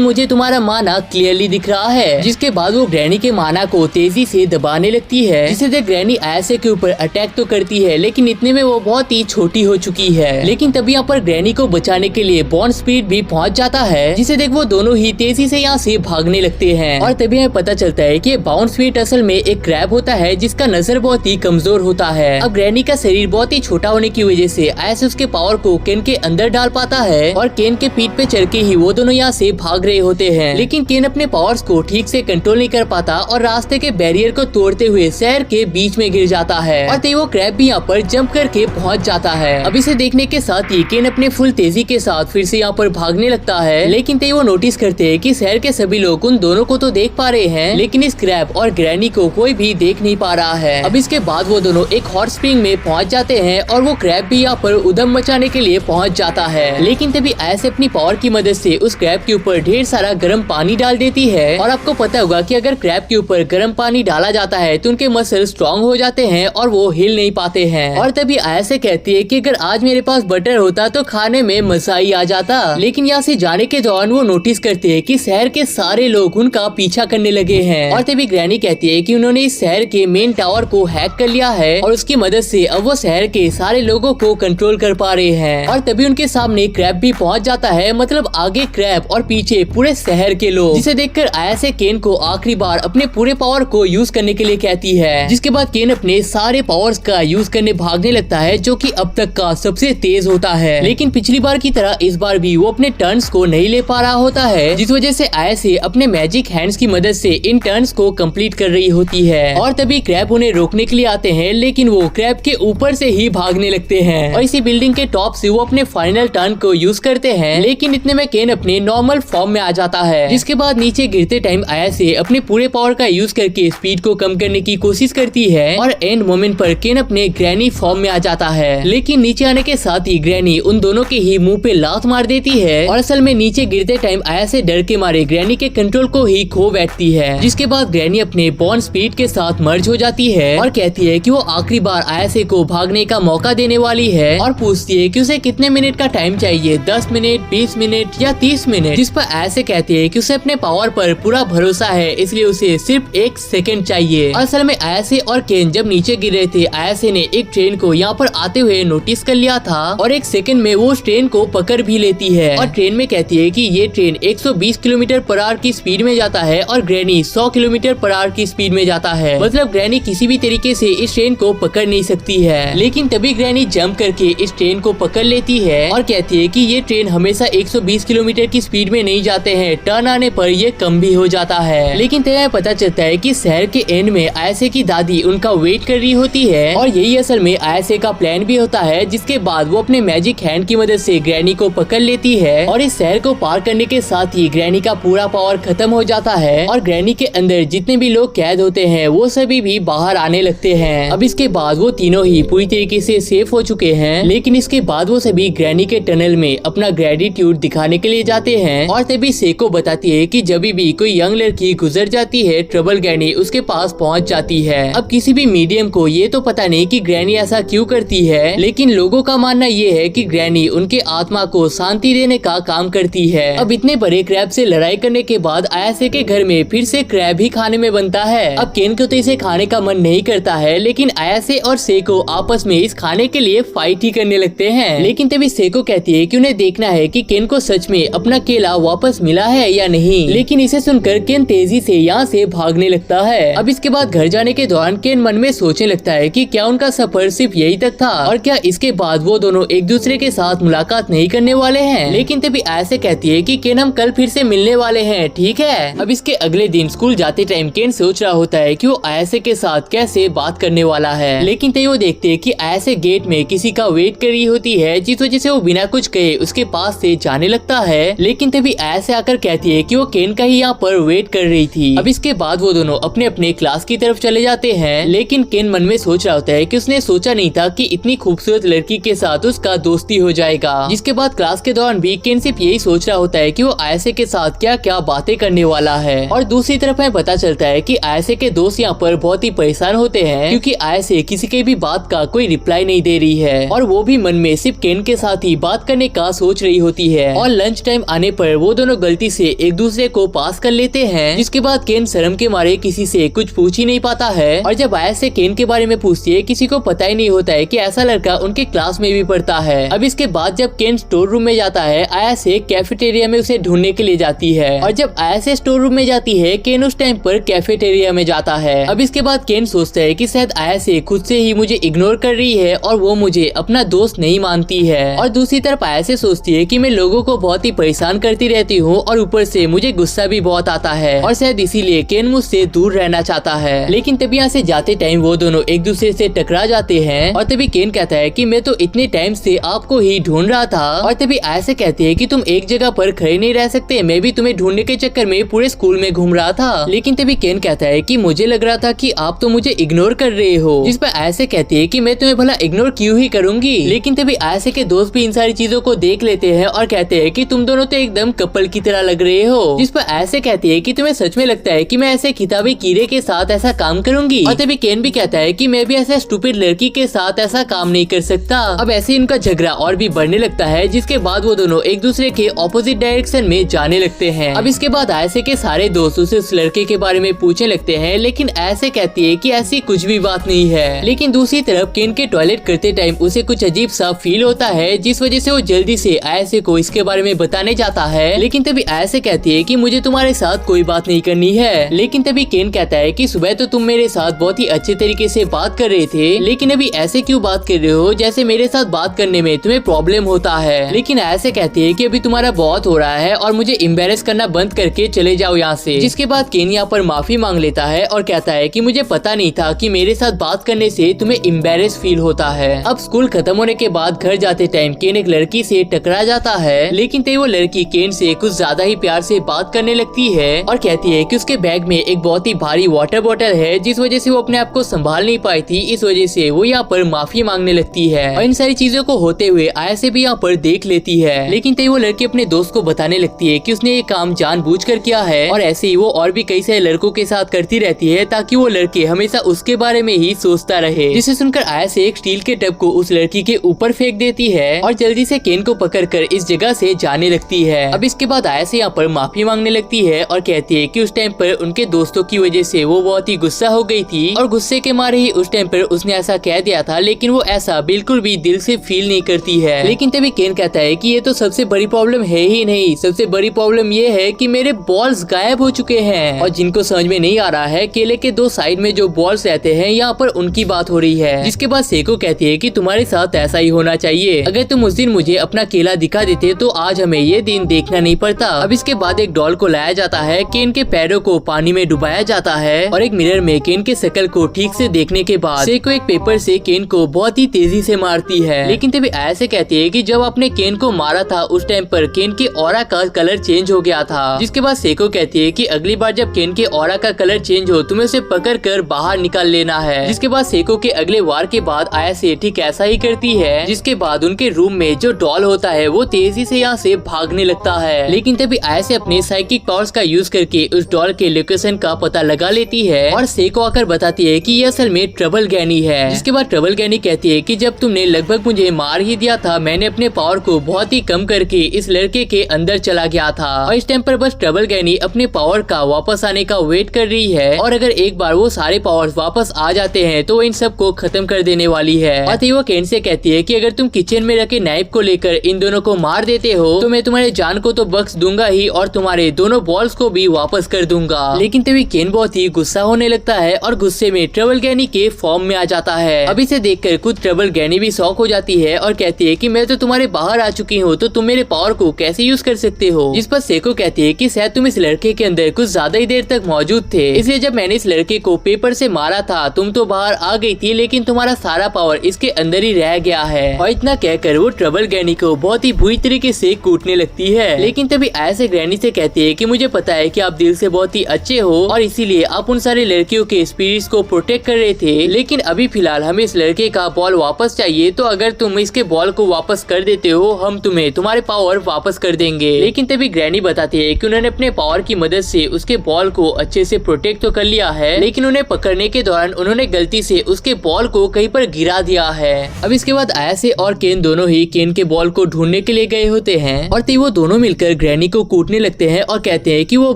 मुझे तुम्हारा माना क्लियरली दिख रहा है। जिसके बाद वो ग्रैनी के माना को तेजी से दबाने लगती है, जिसे देख ग्रैनी ऐसे के ऊपर अटैक तो करती है, लेकिन इतने में वो बहुत ही छोटी हो चुकी है। लेकिन तभी यहाँ पर ग्रैनी को बचाने के लिए बॉन्ड स्पीड भी पहुँच जाता है, जिसे देख वो दोनों ही तेजी से यहाँ से भागने लगते हैं। और तभी हमें पता चलता है कि बाउंड स्पीड असल में एक क्रैब होता है, जिसका नजर बहुत ही कमजोर होता है। अब ग्रैनी का शरीर बहुत ही छोटा होने की वजह से ऐसे उसके पावर को केन के अंदर डाल पाता है, और केन के पीठ पे चढ़ के ही वो दोनों यहाँ से भाग रहे होते हैं। लेकिन केन अपने पावर्स को ठीक से कंट्रोल नहीं कर पाता और रास्ते के बैरियर को तोड़ते हुए शहर के बीच में गिर जाता है, और तभी वो क्रैब भी यहाँ पर जंप करके पहुँच जाता है। अब इसे देखने के साथ ही केन अपने फुल तेजी के साथ फिर से यहाँ पर भागने लगता है। लेकिन तभी वो नोटिस करते हैं कि शहर के सभी लोग उन दोनों को तो देख पा रहे हैं, लेकिन इस क्रैब और ग्रैनी को कोई भी देख नहीं पा रहा है। अब इसके बाद वो दोनों एक हॉट स्प्रिंग में पहुंच जाते हैं, और वो क्रैब भी यहाँ पर उधम मचाने के लिए पहुंच जाता है। लेकिन तभी ऐसे अपनी पावर की मदद से उस क्रैब के ऊपर ढेर सारा गर्म पानी डाल देती है। और आपको पता होगा कि अगर क्रैब के ऊपर गर्म पानी डाला जाता है तो उनके मसल स्ट्रॉन्ग हो जाते हैं और वो हिल नहीं पाते हैं। और तभी ऐसे कहती है कि अगर आज मेरे पास बटर होता तो खाने में मजा ही आ जाता। लेकिन यहाँ से जाने के दौरान वो नोटिस करते हैं कि शहर के सारे लोग उनका पीछा करने लगे हैं। और तभी ग्रैनी कहती है कि उन्होंने इस शहर के मेन टावर को हैक कर लिया है, और उसकी मदद से अब वो शहर के सारे लोगों को कंट्रोल कर पा रहे हैं। और तभी उनके सामने क्रैब भी पहुंच जाता है, मतलब आगे क्रैब और पीछे पूरे शहर के लोग, जिसे देखकर ऐसे केन को आखिरी बार अपने पूरे पावर को यूज करने के लिए कहती है। जिसके बाद केन अपने सारे पावर्स का यूज करने भागने लगता है, जो कि अब तक का सबसे तेज होता है। लेकिन पिछली बार की तरह इस बार भी वो अपने टर्न्स को नहीं ले पा रहा होता है, जिस वजह से ऐसे अपने मैजिक हैंड्स की मदद से इन टर्न्स को कंप्लीट कर रही होती है। और तभी क्रैब उन्हें रोकने के लिए आते हैं, लेकिन वो क्रैब के ऊपर से ही भागने लगते हैं, और इसी बिल्डिंग के टॉप से वो अपने फाइनल टर्न को यूज करते हैं। लेकिन इतने में केन अपने नॉर्मल फॉर्म में आ जाता है, जिसके बाद नीचे गिरते टाइम ऐसे अपने पूरे पावर का यूज करके स्पीड को कम करने की कोशिश करती है, और एंड मोमेंट पर केन अपने ग्रैनी फॉर्म में आ जाता है। लेकिन नीचे आने के साथ ही ग्रैनी उन दोनों के ही मुंह पे लात मार देती है, और असल में नीचे गिरते टाइम ऐसे डर के मारे ग्रैनी के कंट्रोल को ही खो बैठती है। जिसके बाद ग्रैनी अपने बॉन्ड स्पीड के साथ मर्ज हो जाती है, और कहती है कि वो आखिरी बार ऐसे को भागने का मौका देने वाली है, और पूछती है कि उसे कितने मिनट का टाइम चाहिए, 10 मिनट, 20 मिनट या 30 मिनट। जिस पर ऐसे कहती है कि उसे अपने पावर पर पूरा भरोसा है, इसलिए उसे सिर्फ 1 सेकंड चाहिए। असल में ऐसे और केन जब नीचे गिर रहे थे, ऐसे ने एक ट्रेन को यहाँ पर आते हुए नोटिस कर लिया था, और 1 सेकंड में वो उस ट्रेन को पकड़ भी लेती है, और ट्रेन में कहती है कि ये ट्रेन 120 किलोमीटर पर आवर की स्पीड में जाता है, और ग्रैनी 100 किलोमीटर पर आवर की स्पीड में जाता है। मतलब ग्रैनी किसी भी तरीके से इस ट्रेन को पकड़ नहीं सकती है। लेकिन तभी ग्रैनी जंप करके इस ट्रेन को पकड़ लेती है, और कहती है कि ये ट्रेन हमेशा 120 किलोमीटर की स्पीड में नहीं जाते हैं, टर्न आने पर ये कम भी हो जाता है। लेकिन तभी पता चलता है कि शहर के एंड में ऐसे की दादी उनका वेट कर रही होती है, और यही असल में ऐसे का प्लान भी होता है। जिसके बाद वो अपने मैजिक हैंड की मदद से ग्रैनी को पकड़ लेती है, और इस शहर को पार करने के साथ ही ग्रैनी का पूरा पावर खत्म हो जाता है, और ग्रैनी के अंदर जितने भी लोग कैद होते हैं वो सभी भी बाहर आने लगते हैं। अब इसके बाद वो तीनों ही पूरी तरीके से सेफ हो चुके हैं। लेकिन इसके बाद वो सभी ग्रैनी के टनल में अपना ग्रेटिट्यूड दिखाने के लिए जाते हैं, और तभी सेको बताती है कि जब भी कोई यंग लड़की गुजर जाती है, ट्रबल ग्रैनी उसके पास पहुंच जाती है। अब किसी भी मीडियम को ये तो पता नहीं कि ग्रैनी ऐसा क्यों करती है, लेकिन लोगों का मानना ये है कि ग्रैनी उनके आत्मा को शांति देने का काम करती है। अब इतने बड़े क्रैब से लड़ाई करने के बाद ऐसे के घर में फिर से क्रैब ही खाने में बनता है। अब केन को तो इसे खाने का मन नहीं करता है, लेकिन ऐसे और सेको आपस में इस खाने के लिए फाइट ही करने लगते हैं। लेकिन तभी सेको कहती है कि उन्हें देखना है कि केन को सच में अपना केला वापस मिला है या नहीं। लेकिन इसे सुनकर केन तेजी से यहाँ से भागने लगता है। अब इसके बाद घर जाने के दौरान केन मन में सोचने लगता है कि क्या उनका सफर सिर्फ यही तक था, और क्या इसके बाद वो दोनों एक दूसरे के साथ मुलाकात नहीं करने वाले हैं। लेकिन तभी ऐसे कहती है कि केन हम कल फिर से मिलने वाले हैं, ठीक है। अब इसके अगले दिन स्कूल जाते टाइम केन सोच रहा होता है कि वो ऐसे के साथ कैसे बात करने वाला है। लेकिन तभी वो देखते हैं कि ऐसे गेट में किसी का वेट कर रही होती है, जिस वजह से वो बिना कुछ कहे उसके पास से जाने लगता है। लेकिन तभी ऐसे आकर कहती है कि वो केन का ही यहाँ पर वेट कर रही थी। अब इसके बाद वो दोनों अपने अपने क्लास की तरफ चले जाते हैं। लेकिन केन मन में सोच रहा होता है कि उसने सोचा नहीं था कि इतनी खूबसूरत लड़की के साथ उसका दोस्ती हो जाएगा। जिसके बाद क्लास के दौरान भी केन सिर्फ यही सोच रहा होता है कि वो ऐसे के साथ क्या क्या बातें करने वाला है। और दूसरी तरफ हमें पता चलता है कि ऐसे के दोस्त यहाँ पर बहुत ही परेशान होते हैं, क्योंकि ऐसे किसी के भी बात का कोई रिप्लाई नहीं दे रही है, और वो भी मन में सिर्फ सिर्फ केन के साथ ही बात करने का सोच रही होती है और लंच टाइम आने पर वो दोनों गलती से एक दूसरे को पास कर लेते हैं, जिसके बाद केन शर्म के मारे किसी से कुछ पूछ ही नहीं पाता है। और जब आया से केन के बारे में पूछती है, किसी को पता ही नहीं होता है कि ऐसा लड़का उनके क्लास में भी पढ़ता है। अब इसके बाद जब केन स्टोर रूम में जाता है, आया से कैफेटेरिया में उसे ढूंढने के लिए जाती है और जब आया से स्टोर रूम में जाती है, केन उस टाइम पर कैफेटेरिया में जाता है। अब इसके बाद केन सोचता है कि शायद आया से खुद से ही मुझे इग्नोर कर रही है और वो मुझे अपना दोस्त नहीं मानती है। और दूसरी तरफ आया से सोचती है कि मैं लोगों को बहुत ही परेशान करती रहती हूँ और ऊपर से मुझे गुस्सा भी बहुत आता है और शायद इसीलिए केन मुझसे दूर रहना चाहता है। लेकिन तभी यहाँ से जाते टाइम वो दोनों एक दूसरे से टकरा जाते हैं और तभी केन कहता है कि मैं तो इतने टाइम से आपको ही ढूंढ रहा था। और तभी आया से कहती है कि तुम एक जगह पर खड़े नहीं रह सकते, मैं भी तुम्हें ढूंढने के चक्कर में पूरे स्कूल में घूम रहा था। लेकिन तभी केन कहता है कि मुझे लग रहा था कि आप तो मुझे इग्नोर कर रहे हो, जिस पर आया से कहती है कि मैं तुम्हें भला इग्नोर क्यों ही करूंगी। लेकिन तभी आया से के दोस्त भी इन सारी चीजों को देख लेते हैं और कहते हैं कि तुम दोनों तो एकदम कपल की तरह लग रहे हो, जिस पर आया से कहती है कि तुम्हें सच में लगता है कि मैं ऐसे किताबी कीड़े के साथ ऐसा काम करूंगी। और तभी केन भी कहता है कि मैं भी ऐसे स्टूपिड लड़की के साथ ऐसा काम नहीं कर सकता। अब ऐसे इनका झगड़ा और भी बढ़ने लगता है, जिसके बाद वो दोनों एक दूसरे के ऑपोजिट डायरेक्शन में जाने लगते हैं। अब इसके बाद आयसे के सारे दोस्त उसे उस लड़के के बारे में पूछने लगते हैं, लेकिन ऐसे कहती है कि ऐसी कुछ भी बात नहीं है। लेकिन दूसरी तरफ केन के टॉयलेट करते टाइम उसे कुछ अजीब सा फील होता है, जिस वजह से वो जल्दी से आयसे को इसके बारे में बताने जाता है। लेकिन तभी आयसे कहती है कि मुझे तुम्हारे साथ कोई बात नहीं करनी है। लेकिन तभी केन कहता है कि सुबह तो तुम मेरे साथ बहुत ही अच्छे तरीके से बात कर रहे थे, लेकिन अभी ऐसे क्यों बात कर रहे हो जैसे मेरे साथ बात करने में तुम्हें प्रॉब्लम होता है। लेकिन ऐसे कहती है कि अभी तुम्हारा बहुत हो रहा है और मुझे एम्बेरस करना बंद करके चले जाओ यहाँ से। जिसके बाद केन यहाँ पर माफी मांग लेता है और कहता है कि मुझे पता नहीं था कि मेरे साथ बात करने से तुम्हें एम्बेरस फील होता है। अब स्कूल खत्म होने के बाद घर जाते टाइम केन एक लड़की से टकरा जाता है, लेकिन तभी वो लड़की केन से कुछ ज्यादा ही प्यार से बात करने लगती है और कहती है कि उसके बैग में एक बहुत ही भारी वाटर बॉटल है, जिस वजह से वो अपने आप को संभाल नहीं पाई थी। इस वजह से वो यहाँ पर माफी मांगने लगती है और इन सारी चीजों को होते हुए आया से भी यहाँ पर देख लेती है। लेकिन तभी वो लड़की अपने दोस्त को बताने लगती है कि उसने ये काम जानबूझकर किया है और ऐसे ही वो और भी कई सारे लड़कों के साथ करती रहती है ताकि वो लड़के हमेशा उसके बारे में ही सोचता रहे। जिसे सुनकर आया से एक स्टील के टब को उस लड़की के ऊपर फेंक देती है और जल्दी से केन को पकड़कर इस जगह से जाने लगती है। अब इसके बाद आया से यहाँ पर माफी मांगने लगती है और कहती है कि उस टाइम पर उनके दोस्तों की वजह से वो बहुत ही गुस्सा हो गई थी और गुस्से के मारे ही उस टाइम पर उसने ऐसा कह दिया था, लेकिन वो ऐसा बिल्कुल भी दिल से फील नहीं करती है। लेकिन तभी केन कहता है कि ये तो सबसे बड़ी प्रॉब्लम है ही नहीं, सबसे बड़ी प्रॉब्लम ये है कि मेरे बॉल्स गायब हो चुके हैं। और जिनको समझ में नहीं आ रहा है, केले के दो साइड में जो बॉल्स रहते हैं यहाँ पर उनकी बात हो रही है। जिसके बाद सेको कहती है कि तुम्हारे साथ ऐसा ही होना चाहिए, अगर तुम उस दिन मुझे अपना केला दिखा देते तो आज हमें ये दिन देखना नहीं पड़ता। अब इसके बाद एक डॉल को लाया जाता है, केन के पैरों को पानी में डुबाया जाता है और एक मिरर में केन के शक्ल को ठीक से देखने के बाद सेको एक पेपर से केन को बहुत ही तेजी से मारती है। लेकिन तभी ऐसे कहती है कि जब आपने केन को मारा था उस टाइम पर केन के ऑरा का कलर चेंज हो गया था। जिसके बाद सेको कहती है कि अगली बार जब केन के ऑरा का कलर चेंज हो तुम्हें उसे पकड़ कर बाहर निकाल लेना है। जिसके बाद सेको के अगले वार के बाद आया से ठीक ऐसा ही करती है। जिसके बाद उनके रूम में जो डॉल होता है वो तेजी से यहाँ से भागने लगता है। लेकिन तभी आया से अपने साइकिक पावर्स का यूज करके उस डॉल के लोकेशन का पता लगा लेती है और सेको आकर बताती है कि ये असल में ट्रबल गैनी है। जिसके बाद ट्रबल गैनी कहती है कि जब तुमने लगभग मुझे मार ही दिया था, मैंने अपने पावर को बहुत ही कम करके इस लड़के के अंदर चला गया था और इस टाइम पर बस ट्रबल गैनी अपने पावर का वापस आने का वेट कर रही है और अगर एक बार वो सारे पावर्स वापस आ जाते हैं तो वो इन सब को खत्म कर देने वाली है। और वो केन से कहती है कि अगर तुम किचन में रखे नाइफ को लेकर इन दोनों को मार देते हो तो मैं तुम्हारे जान को तो बख्श दूंगा ही और तुम्हारे दोनों बॉल्स को भी वापस कर दूंगा। लेकिन तभी केन बहुत ही गुस्सा होने लगता है और गुस्से में ट्रबल गैनी के फॉर्म में आ जाता है। अब इसे देखकर खुद ट्रबल गैनी भी शॉक हो जाती है और कहती है कि मैं तो तुम्हारे बाहर आ चुकी हूँ तो तुम मेरे पावर को कैसे यूज कर सकते हो। जिस पर सेको कहती है कि शायद तुम इस लड़के के अंदर कुछ ज्यादा ही देर तक मौजूद थे, इसलिए जब मैंने इस लड़के को पेपर से मारा था तुम तो बाहर आ गई थी, लेकिन तुम्हारा सारा पावर इसके अंदर ही रह गया है। और इतना कहकर वो ट्रबल गैनी को बहुत ही बुरी तरीके से कूटने लगती है। लेकिन तभी ऐसे ग्रैनी से कहती है कि मुझे पता है कि आप दिल से बहुत ही अच्छे हो और इसीलिए आप उन सारे लड़कियों के स्पिरिट्स को प्रोटेक्ट कर रहे थे, लेकिन अभी फिलहाल हमें इस लड़के का बॉल वापस चाहिए, तो अगर तुम इसके बॉल को वापस कर देते हो हम तुम्हें तुम्हारे पावर वापस कर देंगे। लेकिन तभी ग्रैनी बताती है कि उन्होंने अपने पावर की मदद से उसके बॉल को अच्छे से प्रोटेक्ट तो कर लिया है, लेकिन उन्हें पकड़ने के दौरान उन्होंने गलती से उसके बॉल को कहीं पर गिरा दिया है। अब इसके बाद आया से और केन दोनों ही केन के बॉल को ढूंढने के लिए गए होते हैं और तभी वो दोनों मिलकर ग्रैनी को कूटने लगते हैं और कहते हैं कि वो